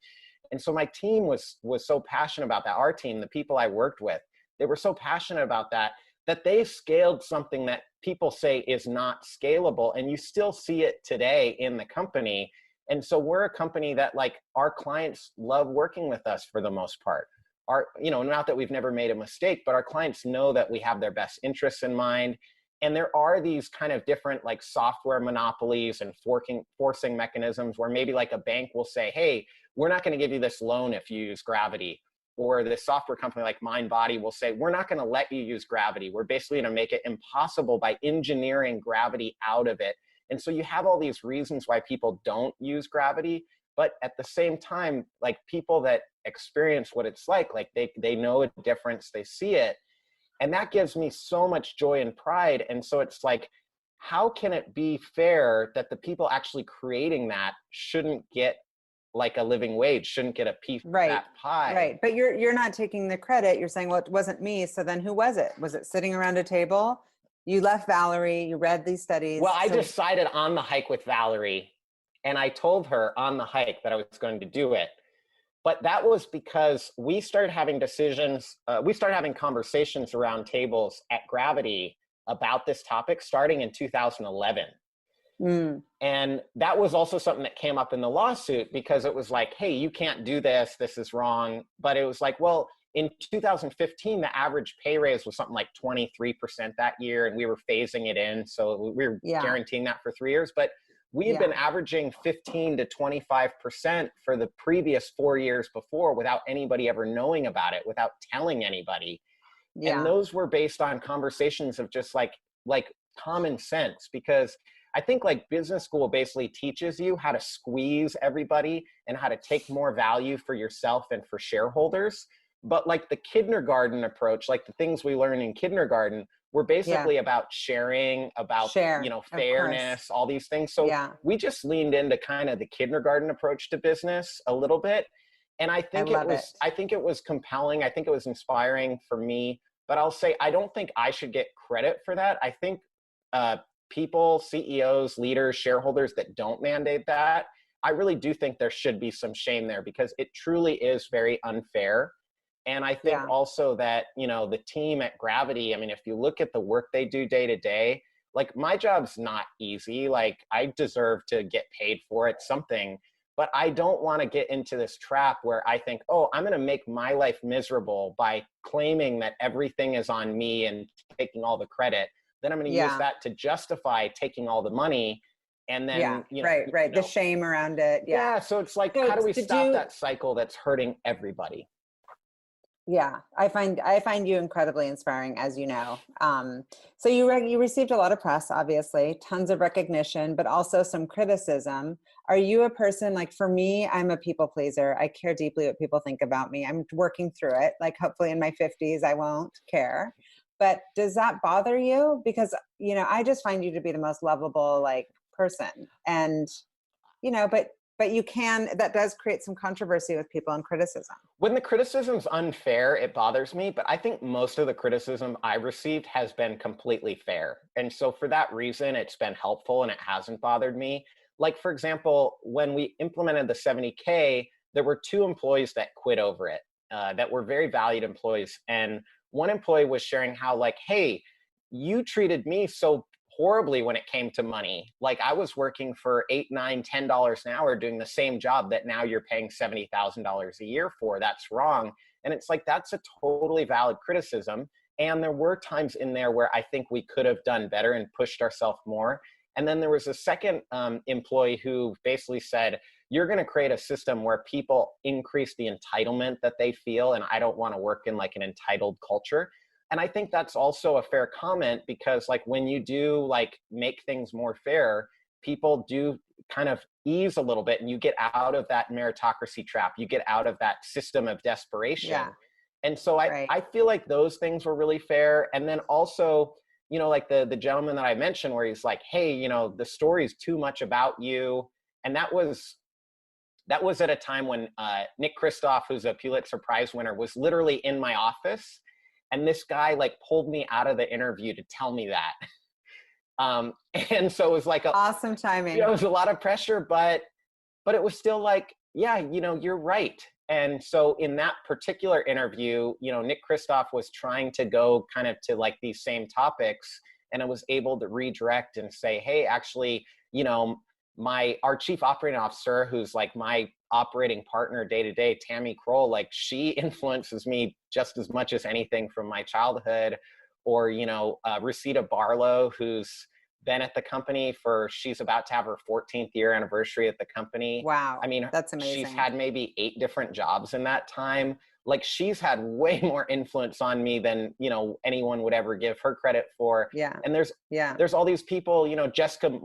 And so my team was so passionate about that. Our team, the people I worked with, they were so passionate about that, that they scaled something that people say is not scalable. And you still see it today in the company. And so we're a company that, like, our clients love working with us for the most part. Not that we've never made a mistake, but our clients know that we have their best interests in mind. And there are these kind of different, like, software monopolies and forcing mechanisms where maybe like a bank will say, hey, we're not going to give you this loan if you use Gravity. Or the software company like MindBody will say, we're not going to let you use Gravity. We're basically going to make it impossible by engineering Gravity out of it. And so you have all these reasons why people don't use Gravity. But at the same time, like, people that experience what it's like they know a difference, they see it. And that gives me so much joy and pride. And so it's like, how can it be fair that the people actually creating that shouldn't get like a living wage, shouldn't get a piece of that pie? Right. But you're not taking the credit. You're saying, well, it wasn't me. So then who was it? Was it sitting around a table? You left Valerie, you read these studies. Well, I decided on the hike with Valerie, and I told her on the hike that I was going to do it. But that was because we started having conversations around tables at Gravity about this topic starting in 2011. And that was also something that came up in the lawsuit, because it was like, hey, you can't do this. This is wrong. But it was like, well, in 2015, the average pay raise was something like 23% that year, and we were phasing it in. So we were guaranteeing that for 3 years. But we had been averaging 15 to 25% for the previous 4 years before, without anybody ever knowing about it, without telling anybody. And those were based on conversations of just like common sense, because I think like business school basically teaches you how to squeeze everybody and how to take more value for yourself and for shareholders. But like the kindergarten approach, like the things we learn in kindergarten, were basically about sharing, about fairness, all these things. So we just leaned into kind of the kindergarten approach to business a little bit. And I think it was compelling. I think it was inspiring for me. But I'll say, I don't think I should get credit for that. I think people, CEOs, leaders, shareholders that don't mandate that, I really do think there should be some shame there, because it truly is very unfair. And I think also that, the team at Gravity, I mean, if you look at the work they do day to day, like, my job's not easy. Like, I deserve to get paid for it, something. But I don't want to get into this trap where I think, oh, I'm going to make my life miserable by claiming that everything is on me and taking all the credit. Then I'm going to use that to justify taking all the money. And then, the shame around it. Yeah. So it's like, how do we stop that cycle that's hurting everybody? Yeah, I find you incredibly inspiring, as you know. So you received a lot of press, obviously, tons of recognition, but also some criticism. Are you a person, like, for me, I'm a people pleaser. I care deeply what people think about me. I'm working through it. Like, hopefully in my 50s, I won't care. But does that bother you? Because, I just find you to be the most lovable, like, person. And, but that does create some controversy with people and criticism. When the criticism's unfair, it bothers me, but I think most of the criticism I received has been completely fair. And so for that reason, it's been helpful and it hasn't bothered me. Like, for example, when we implemented the 70K, there were 2 employees that quit over it, that were very valued employees. And one employee was sharing how, like, hey, you treated me so horribly when it came to money. Like, I was working for $8, $9, $10 an hour doing the same job that now you're paying $70,000 a year for. That's wrong. And it's like, that's a totally valid criticism. And there were times in there where I think we could have done better and pushed ourselves more. And then there was a second employee who basically said, you're going to create a system where people increase the entitlement that they feel. And I don't want to work in like an entitled culture. And I think that's also a fair comment, because like when you do like make things more fair, people do kind of ease a little bit and you get out of that meritocracy trap. You get out of that system of desperation. Yeah. And so I feel like those things were really fair. And then also, like the gentleman that I mentioned where he's like, hey, the story's too much about you. And that was at a time when Nick Kristof, who's a Pulitzer Prize winner, was literally in my office. And this guy like pulled me out of the interview to tell me that. And so it was like awesome timing. It was a lot of pressure, but it was still like, yeah, you're right. And so in that particular interview, you know, Nick Kristof was trying to go kind of to like these same topics, and I was able to redirect and say, hey, actually, you know, our chief operating officer, who's like my operating partner day to day, Tammy Kroll, like she influences me just as much as anything from my childhood. Or, you know, Rosita Barlow, who's been at the company she's about to have her 14th year anniversary at the company. Wow. I mean, that's she's amazing. had maybe 8 different jobs in that time. Like she's had way more influence on me than, you know, anyone would ever give her credit for. Yeah. And Yeah. there's all these people, you know, Jessica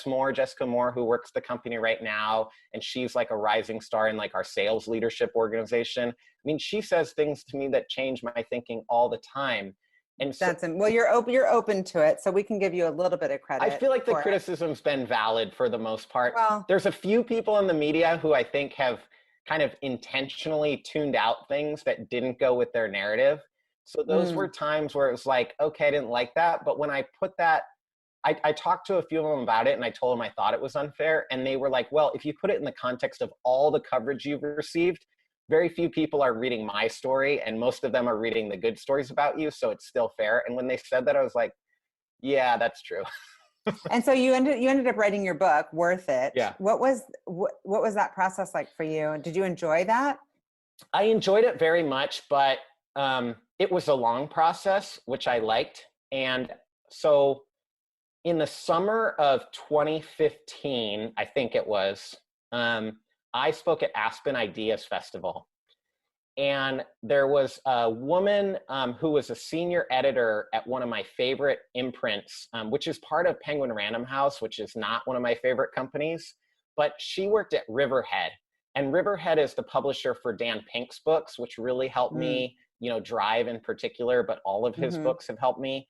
Moore, who works the company right now. And she's like a rising star in like our sales leadership organization. I mean, she says things to me that change my thinking all the time. And so, Well, you're open to it, so we can give you a little bit of credit. I feel like the for it. criticism's been valid for the most part. Well, There's a few people in the media who I think have kind of intentionally tuned out things that didn't go with their narrative. So those were times where it was like, okay, I didn't like that. But when I put that, I talked to a few of them about it, and I told them I thought it was unfair. And they were like, well, if you put it in the context of all the coverage you've received, very few people are reading my story, and most of them are reading the good stories about you. So it's still fair. And when they said that, I was like, yeah, that's true. And so you ended up writing your book, Worth It. Yeah. What was that process like for you? Did you enjoy that? I enjoyed it very much, but it was a long process, which I liked. And so in the summer of 2015, I think it was, I spoke at Aspen Ideas Festival. And there was a woman who was a senior editor at one of my favorite imprints, which is part of Penguin Random House, which is not one of my favorite companies. But she worked at Riverhead. And Riverhead is the publisher for Dan Pink's books, which really helped me, you know, Drive in particular, but all of his books have helped me.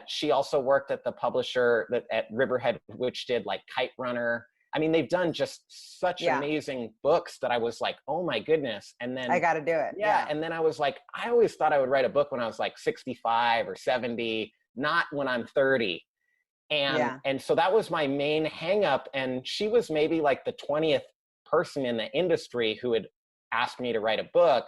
She also worked at the publisher at Riverhead, which did like Kite Runner. I mean, they've done just such amazing books that I was like, oh my goodness. And then I got to do it. Yeah. And then I was like, I always thought I would write a book when I was like 65 or 70, not when I'm 30. And so that was my main hang up. And she was maybe like the 20th person in the industry who had asked me to write a book.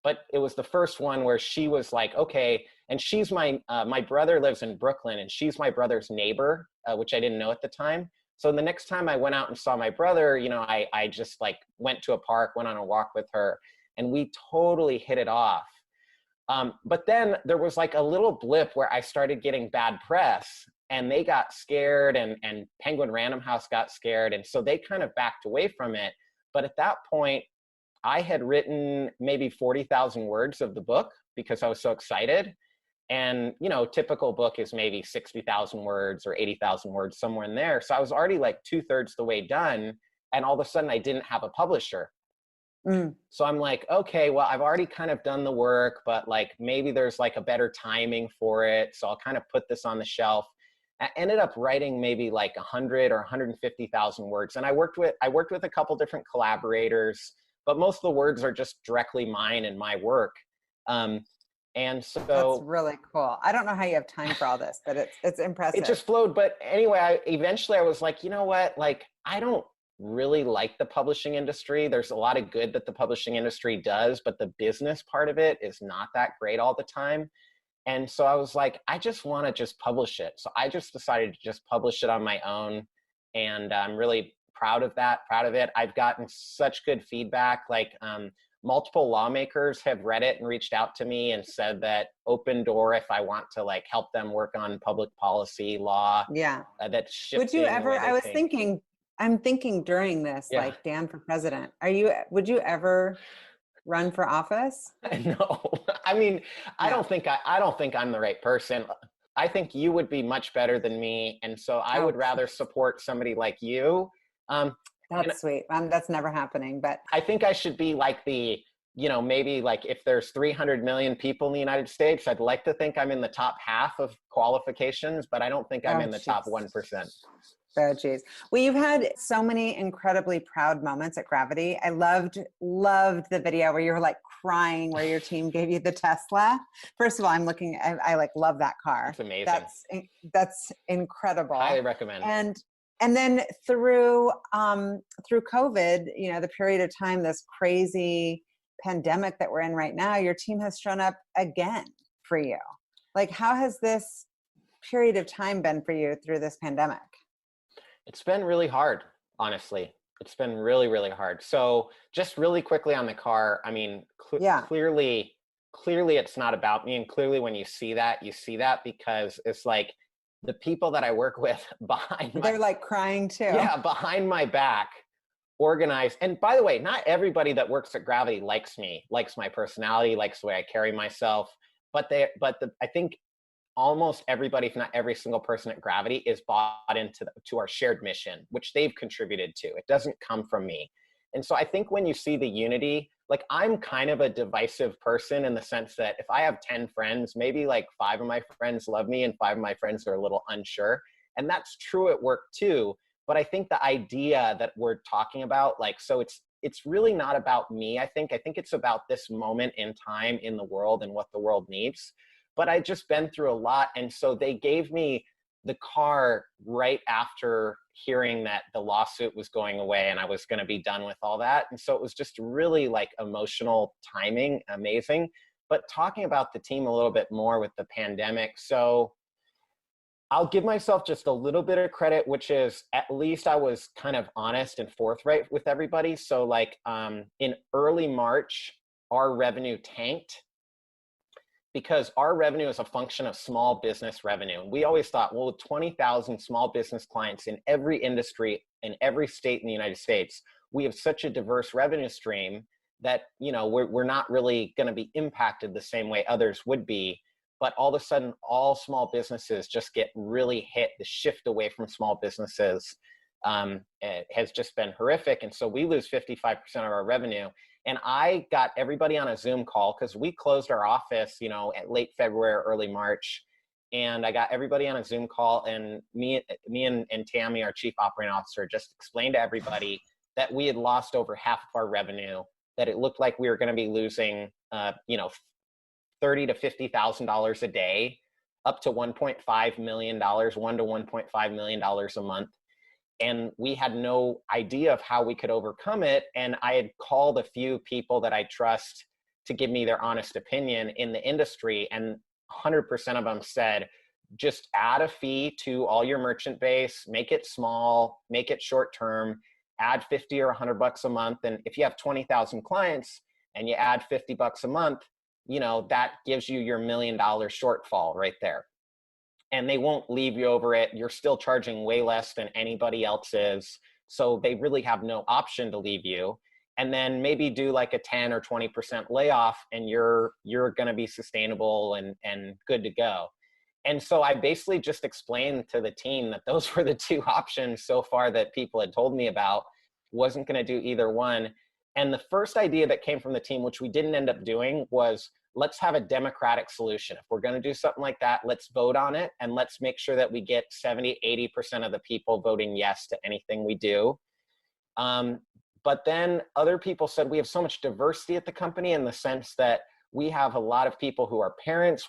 But it was the first one where she was like, okay. And she's my brother lives in Brooklyn, and she's my brother's neighbor, which I didn't know at the time. So the next time I went out and saw my brother, you know, I just like went to a park, went on a walk with her, and we totally hit it off. But then there was like a little blip where I started getting bad press, and they got scared, and Penguin Random House got scared. And so they kind of backed away from it. But at that point, I had written maybe 40,000 words of the book because I was so excited. And, you know, typical book is maybe 60,000 words or 80,000 words, somewhere in there. So I was already like 2/3 the way done. And all of a sudden I didn't have a publisher. So I'm like, okay, well, I've already kind of done the work, but like maybe there's like a better timing for it. So I'll kind of put this on the shelf. I ended up writing maybe like 100 or 150,000 words. And I worked with a couple different collaborators, but most of the words are just directly mine and my work. And so that's really cool. I don't know how you have time for all this, but it's impressive. It just flowed. But anyway, eventually I was like, you know what? Like, I don't really like the publishing industry. There's a lot of good that the publishing industry does, but the business part of it is not that great all the time. And so I was like, I just want to just publish it. So I just decided to just publish it on my own. And I'm really proud of it. I've gotten such good feedback. Like, multiple lawmakers have read it and reached out to me and said that open door if I want to like help them work on public policy law. That would you ever, I'm thinking during this, like Dan for president, would you ever run for office? No, I mean, I don't think I'm the right person. I think you would be much better than me. And so I would rather support somebody like you. That's sweet. That's never happening, but I think I should be like maybe like if there's 300 million people in the United States, I'd like to think I'm in the top half of qualifications, but I don't think I'm in the top 1%. Oh, geez. Well, you've had so many incredibly proud moments at Gravity. I loved the video where you were like crying, where your team gave you the Tesla. First of all, I like love that car. It's amazing. That's incredible. Highly recommend. And then through COVID, you know, the period of time, this crazy pandemic that we're in right now, your team has shown up again for you. Like, how has this period of time been for you through this pandemic? It's been really hard, honestly. It's been really, really hard. So just really quickly on the car, I mean, Yeah. clearly it's not about me. And clearly when you see that because it's like the people that I work with They're like crying too. Yeah, behind my back, organized. And by the way, not everybody that works at Gravity likes me, likes my personality, likes the way I carry myself. I think almost everybody, if not every single person at Gravity, is bought into to our shared mission, which they've contributed to. It doesn't come from me. And so I think when you see the unity, like I'm kind of a divisive person in the sense that if I have 10 friends, maybe like 5 of my friends love me and 5 of my friends are a little unsure. And that's true at work too. But I think the idea that we're talking about, like, so it's really not about me. I think it's about this moment in time in the world and what the world needs. But I'd just been through a lot. And so they gave me the car right after hearing that the lawsuit was going away and I was going to be done with all that. And so it was just really like emotional timing, amazing. But talking about the team a little bit more with the pandemic. So I'll give myself just a little bit of credit, which is at least I was kind of honest and forthright with everybody. So like in early March, our revenue tanked because our revenue is a function of small business revenue. And we always thought, well, with 20,000 small business clients in every industry, in every state in the United States, we have such a diverse revenue stream that, you know, we're not really going to be impacted the same way others would be. But all of a sudden, all small businesses just get really hit. The shift away from small businesses has just been horrific. And so we lose 55% of our revenue. And I got everybody on a Zoom call because we closed our office, you know, at late February, early March. And I got everybody on a Zoom call, and me and Tammy, our chief operating officer, just explained to everybody that we had lost over half of our revenue, that it looked like we were going to be losing, you know, $30,000 to $50,000 a day, up to $1.5 million, $1 to $1.5 million a month. And we had no idea of how we could overcome it. And I had called a few people that I trust to give me their honest opinion in the industry. And 100% of them said, just add a fee to all your merchant base, make it small, make it short term, add 50 or $100 a month. And if you have 20,000 clients and you add 50 bucks a month, you know, that gives you your $1 million shortfall right there. And they won't leave you over it. You're still charging way less than anybody else is. So they really have no option to leave you. And then maybe do like a 10 or 20% layoff, and you're going to be sustainable and good to go. And so I basically just explained to the team that those were the two options so far that people had told me about. Wasn't going to do either one. And the first idea that came from the team, which we didn't end up doing, was let's have a democratic solution. If we're going to do something like that, let's vote on it. And let's make sure that we get 70, 80% of the people voting yes to anything we do. But then other people said we have so much diversity at the company, in the sense that we have a lot of people who are parents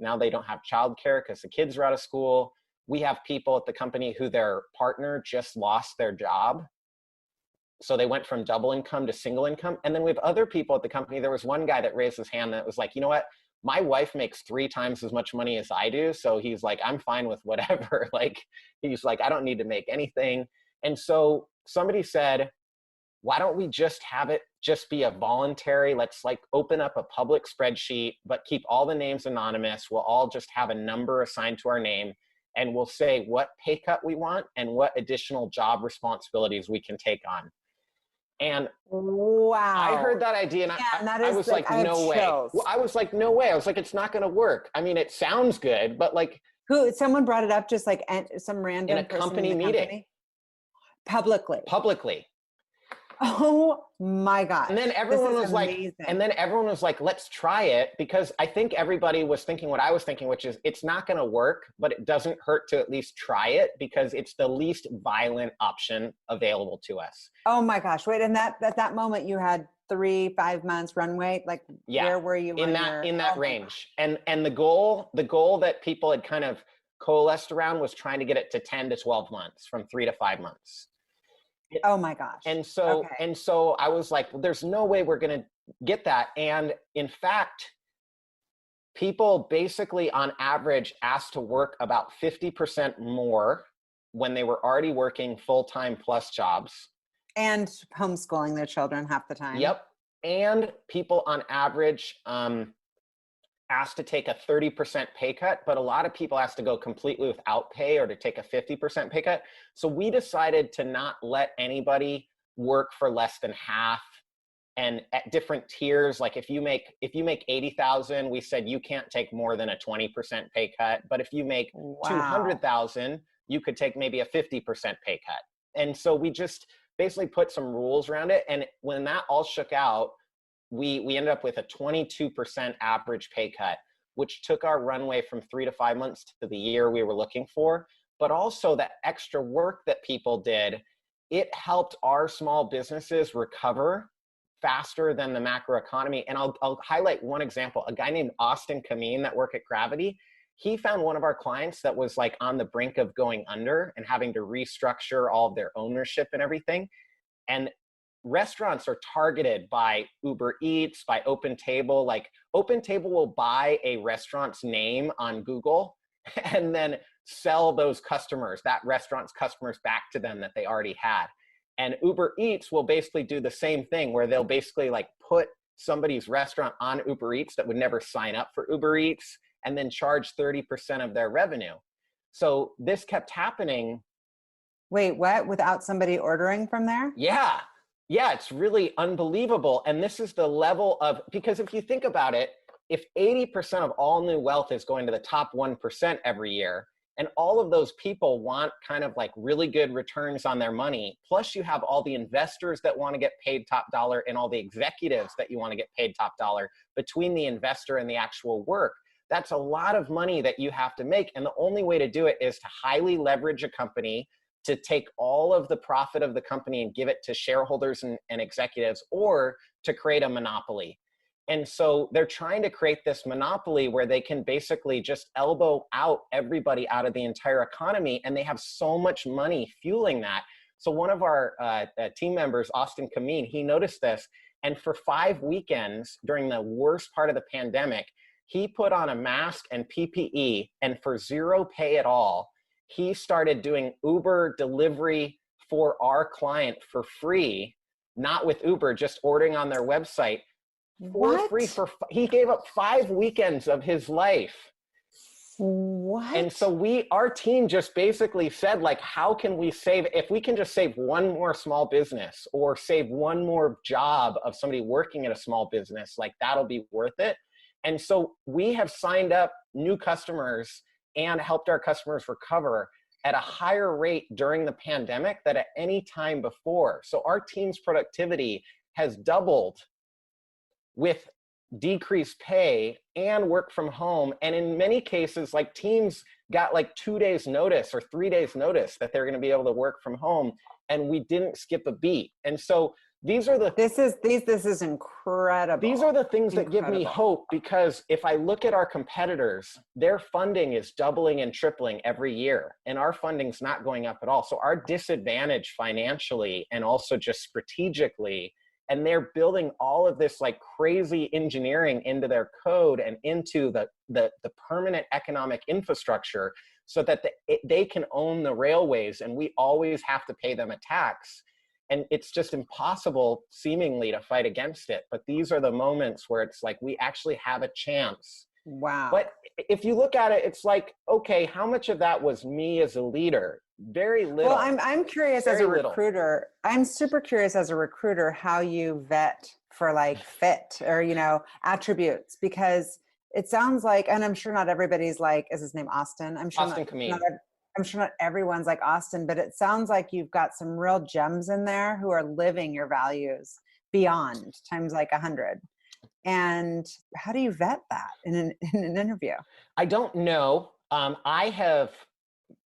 now they don't have childcare because the kids are out of school. We have people at the company who their partner just lost their job. So they went from double income to single income. And then we have other people at the company. There was one guy that raised his hand that was like, you know what? My wife makes 3 times as much money as I do. So he's like, I'm fine with whatever. Like, he's like, I don't need to make anything. And so somebody said, why don't we just have it just be a voluntary, let's like open up a public spreadsheet, but keep all the names anonymous. We'll all just have a number assigned to our name, and we'll say what pay cut we want and what additional job responsibilities we can take on. And wow, I heard that idea, and I was like, no way. Well, I was like, no way. I was like, it's not going to work. I mean, it sounds good, but like, someone brought it up, just like some random in a company meeting, publicly. Oh my gosh. And then everyone was like, let's try it, because I think everybody was thinking what I was thinking, which is it's not going to work, but it doesn't hurt to at least try it, because it's the least violent option available to us. Oh my gosh. Wait, and at that moment you had 3-5 months runway. Like, yeah, where were you in that range? And the goal that people had kind of coalesced around was trying to get it to 10 to 12 months, from 3 to 5 months. Oh my gosh. And so I was like, well, there's no way we're going to get that. And in fact, people basically on average asked to work about 50% more when they were already working full-time plus jobs. And homeschooling their children half the time. Yep. And people on average asked to take a 30% pay cut, but a lot of people asked to go completely without pay or to take a 50% pay cut. So we decided to not let anybody work for less than half, and at different tiers. Like if you make 80,000, we said you can't take more than a 20% pay cut. But if you make 200,000, you could take maybe a 50% pay cut. And so we just basically put some rules around it. And when that all shook out, we ended up with a 22% average pay cut, which took our runway from 3 to 5 months to the year we were looking for. But also that extra work that people did, it helped our small businesses recover faster than the macroeconomy. And I'll highlight one example. A guy named Austin Kameen that worked at Gravity, he found one of our clients that was like on the brink of going under and having to restructure all of their ownership and everything. And restaurants are targeted by Uber Eats, by OpenTable. Like OpenTable will buy a restaurant's name on Google and then sell those customers, that restaurant's customers, back to them that they already had. And Uber Eats will basically do the same thing, where they'll basically like put somebody's restaurant on Uber Eats that would never sign up for Uber Eats and then charge 30% of their revenue. So this kept happening. Wait, what? Without somebody ordering from there? Yeah. Yeah, it's really unbelievable. And this is the level of, because if you think about it, if 80% of all new wealth is going to the top 1% every year, and all of those people want kind of like really good returns on their money, plus you have all the investors that want to get paid top dollar and all the executives that you want to get paid top dollar between the investor and the actual work, that's a lot of money that you have to make. And the only way to do it is to highly leverage a company, to take all of the profit of the company and give it to shareholders and executives, or to create a monopoly. And so they're trying to create this monopoly where they can basically just elbow out everybody out of the entire economy, and they have so much money fueling that. So one of our team members, Austin Kameen, he noticed this, and for 5 weekends during the worst part of the pandemic, he put on a mask and PPE, and for zero pay at all, he started doing Uber delivery for our client for free, not with Uber, just ordering on their website for free. He gave up 5 weekends of his life. What? And so our team just basically said, like, how can we save, if we can just save one more small business or save one more job of somebody working at a small business, like that'll be worth it. And so we have signed up new customers and helped our customers recover at a higher rate during the pandemic than at any time before. So our team's productivity has doubled with decreased pay and work from home. And in many cases, like teams got like 2 days notice or 3 days notice that they're going to be able to work from home. And we didn't skip a beat. And so these are the, this is incredible. These are the things that give me hope, because if I look at our competitors, their funding is doubling and tripling every year, and our funding's not going up at all. So our disadvantage financially and also just strategically, and they're building all of this like crazy engineering into their code and into the permanent economic infrastructure so that they can own the railways, and we always have to pay them a tax. And it's just impossible seemingly to fight against it. But these are the moments where it's like we actually have a chance. Wow. But if you look at it, it's like, okay, how much of that was me as a leader? Very little. Well, I'm curious as a recruiter. I'm super curious as a recruiter how you vet for like fit or, you know, attributes, because it sounds like, and I'm sure not everybody's like, is his name Austin? I'm sure Austin Kameen. I'm sure not everyone's like Austin, but it sounds like you've got some real gems in there who are living your values beyond times like 100. And how do you vet that in an interview? I don't know. I have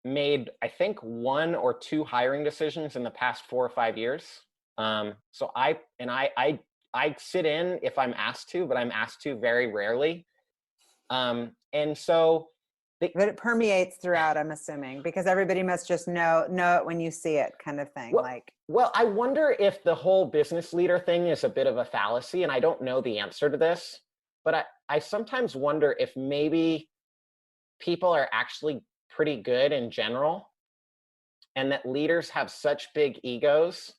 made, I think, 1 or 2 hiring decisions in the past 4 or 5 years. So I sit in if I'm asked to, but I'm asked to very rarely. And so But it permeates throughout, I'm assuming, because everybody must just know it when you see it, kind of thing. Well, I wonder if the whole business leader thing is a bit of a fallacy, and I don't know the answer to this, but I sometimes wonder if maybe people are actually pretty good in general, and that leaders have such big egos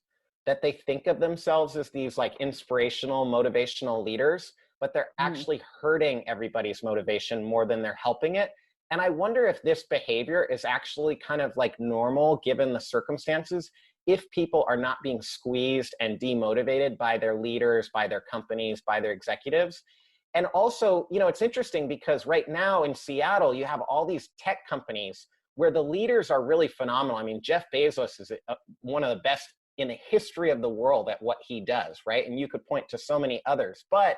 that they think of themselves as these like inspirational, motivational leaders, but they're actually hurting everybody's motivation more than they're helping it. And I wonder if this behavior is actually kind of like normal given the circumstances, if people are not being squeezed and demotivated by their leaders, by their companies, by their executives. And also, you know, it's interesting because right now in Seattle, you have all these tech companies where the leaders are really phenomenal. I mean, Jeff Bezos is one of the best in the history of the world at what he does, right? And you could point to so many others, but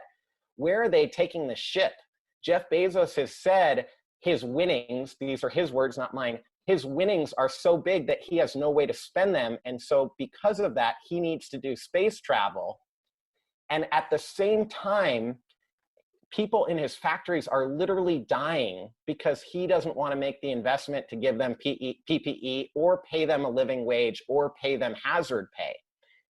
where are they taking the ship? Jeff Bezos has said his winnings, these are his words, not mine, his winnings are so big that he has no way to spend them. And so because of that, he needs to do space travel. And at the same time, people in his factories are literally dying because he doesn't want to make the investment to give them PPE or pay them a living wage or pay them hazard pay.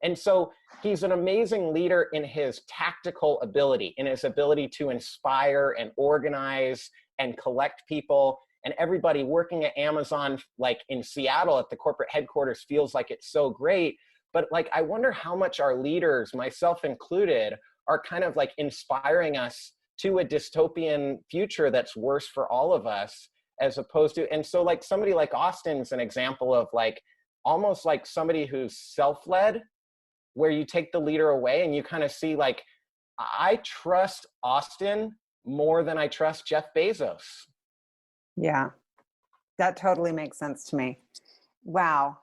And so he's an amazing leader in his tactical ability, in his ability to inspire and organize and collect people. And everybody working at Amazon, like in Seattle at the corporate headquarters, feels like it's so great. But like, I wonder how much our leaders, myself included, are kind of like inspiring us to a dystopian future that's worse for all of us, as opposed to, and so like somebody like Austin's an example of like, almost like somebody who's self-led, where you take the leader away and you kind of see like, I trust Austin more than I trust Jeff Bezos. Yeah, that totally makes sense to me. Wow.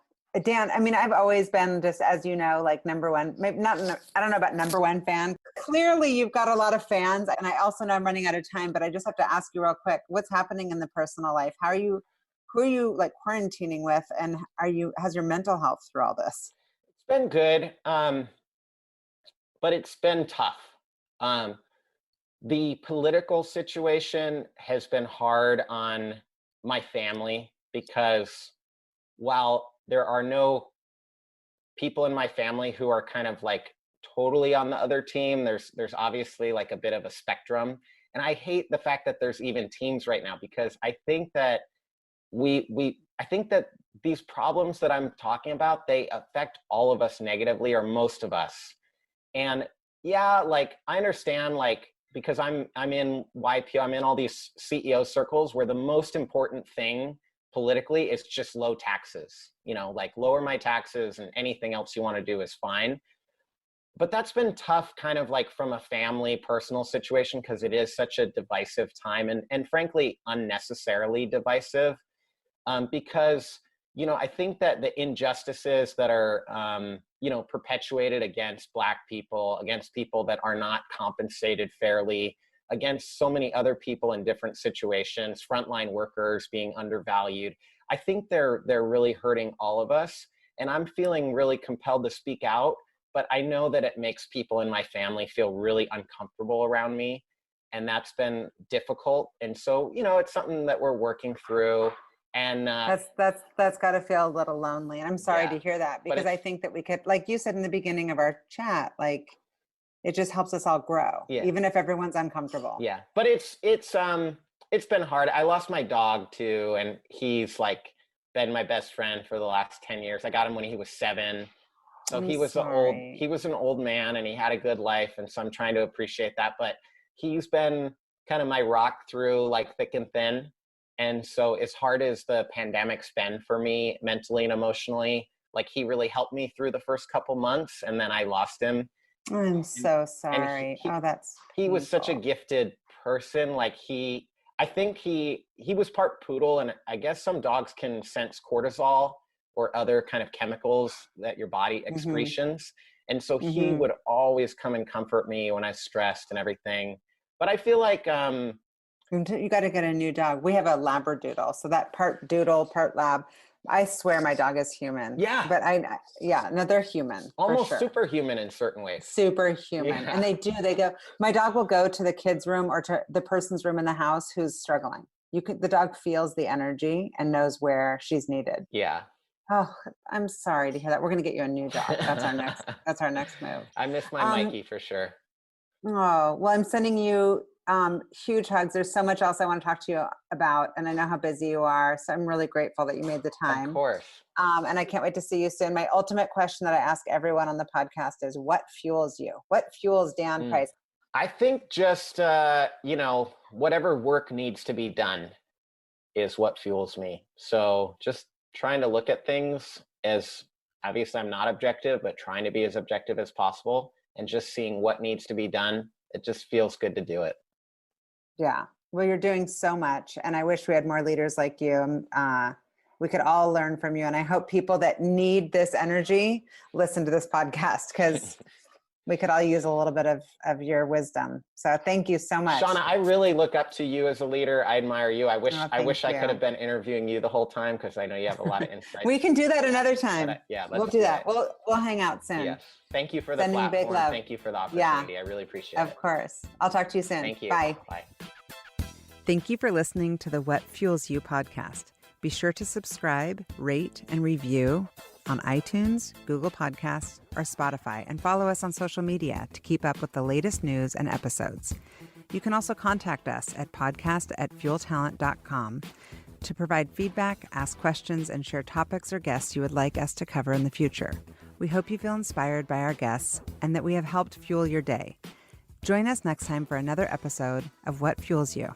Dan, I mean, I've always been, just as you know, like number one, maybe not, I don't know about number one fan. Clearly you've got a lot of fans, and I also know I'm running out of time, but I just have to ask you real quick, what's happening in the personal life? Who are you like quarantining with, and how's your mental health through all this? It's been good, but it's been tough. The political situation has been hard on my family because while there are no people in my family who are kind of like totally on the other team, there's obviously like a bit of a spectrum. And I hate the fact that there's even teams right now, because I think that I think that these problems that I'm talking about, they affect all of us negatively, or most of us. And yeah, like I understand, like, because I'm in YPO, I'm in all these CEO circles where the most important thing politically is just low taxes, you know, like lower my taxes and anything else you want to do is fine. But that's been tough kind of like from a family personal situation, because it is such a divisive time, and frankly, unnecessarily divisive, because, you know, I think that the injustices that are, you know, perpetuated against Black people, against people that are not compensated fairly, against so many other people in different situations, frontline workers being undervalued, I think they're really hurting all of us. And I'm feeling really compelled to speak out, but I know that it makes people in my family feel really uncomfortable around me. And that's been difficult. And so, you know, it's something that we're working through. And that's got to feel a little lonely. And I'm sorry to hear that, because I think that we could, like you said in the beginning of our chat, like it just helps us all grow, even if everyone's uncomfortable. Yeah, but it's been hard. I lost my dog too, and he's like been my best friend for the last 10 years. I got him when he was 7. So he was an old man, and he had a good life. And so I'm trying to appreciate that, but he's been kind of my rock through like thick and thin. And so as hard as the pandemic's been for me mentally and emotionally, like he really helped me through the first couple months, and then I lost him. I'm so sorry. He was such a gifted person. Like I think he was part poodle, and I guess some dogs can sense cortisol or other kind of chemicals that your body excretions. And so he would always come and comfort me when I was stressed and everything. But I feel like you got to get a new dog. We have a Labradoodle, so that part doodle, part lab. I swear my dog is human. Yeah. But no, they're human. Almost superhuman in certain ways. Superhuman. Yeah. And they go, my dog will go to the kids' room or to the person's room in the house who's struggling. the dog feels the energy and knows where she's needed. Yeah. Oh, I'm sorry to hear that. We're going to get you a new dog. That's our next move. I miss my Mikey for sure. Oh, well, I'm sending you huge hugs. There's so much else I want to talk to you about, and I know how busy you are. So I'm really grateful that you made the time. Of course. And I can't wait to see you soon. My ultimate question that I ask everyone on the podcast is, what fuels you? What fuels Dan Price? I think just, whatever work needs to be done is what fuels me. So just trying to look at things as, obviously I'm not objective, but trying to be as objective as possible and just seeing what needs to be done. It just feels good to do it. Yeah. Well, you're doing so much. And I wish we had more leaders like you. We could all learn from you. And I hope people that need this energy listen to this podcast, because we could all use a little bit of your wisdom. So thank you so much. Shauna, I really look up to you as a leader. I admire you. I wish I could have been interviewing you the whole time, because I know you have a lot of insight. We can do that another time. We'll do that. We'll hang out soon. Yes. Thank you for the platform. Big love. Thank you for the opportunity. I really appreciate it. Of course. I'll talk to you soon. Thank you. Bye. Bye. Thank you for listening to the What Fuels You podcast. Be sure to subscribe, rate, and review on iTunes, Google Podcasts, or Spotify, and follow us on social media to keep up with the latest news and episodes. You can also contact us at podcast@fueltalent.com to provide feedback, ask questions, and share topics or guests you would like us to cover in the future. We hope you feel inspired by our guests and that we have helped fuel your day. Join us next time for another episode of What Fuels You.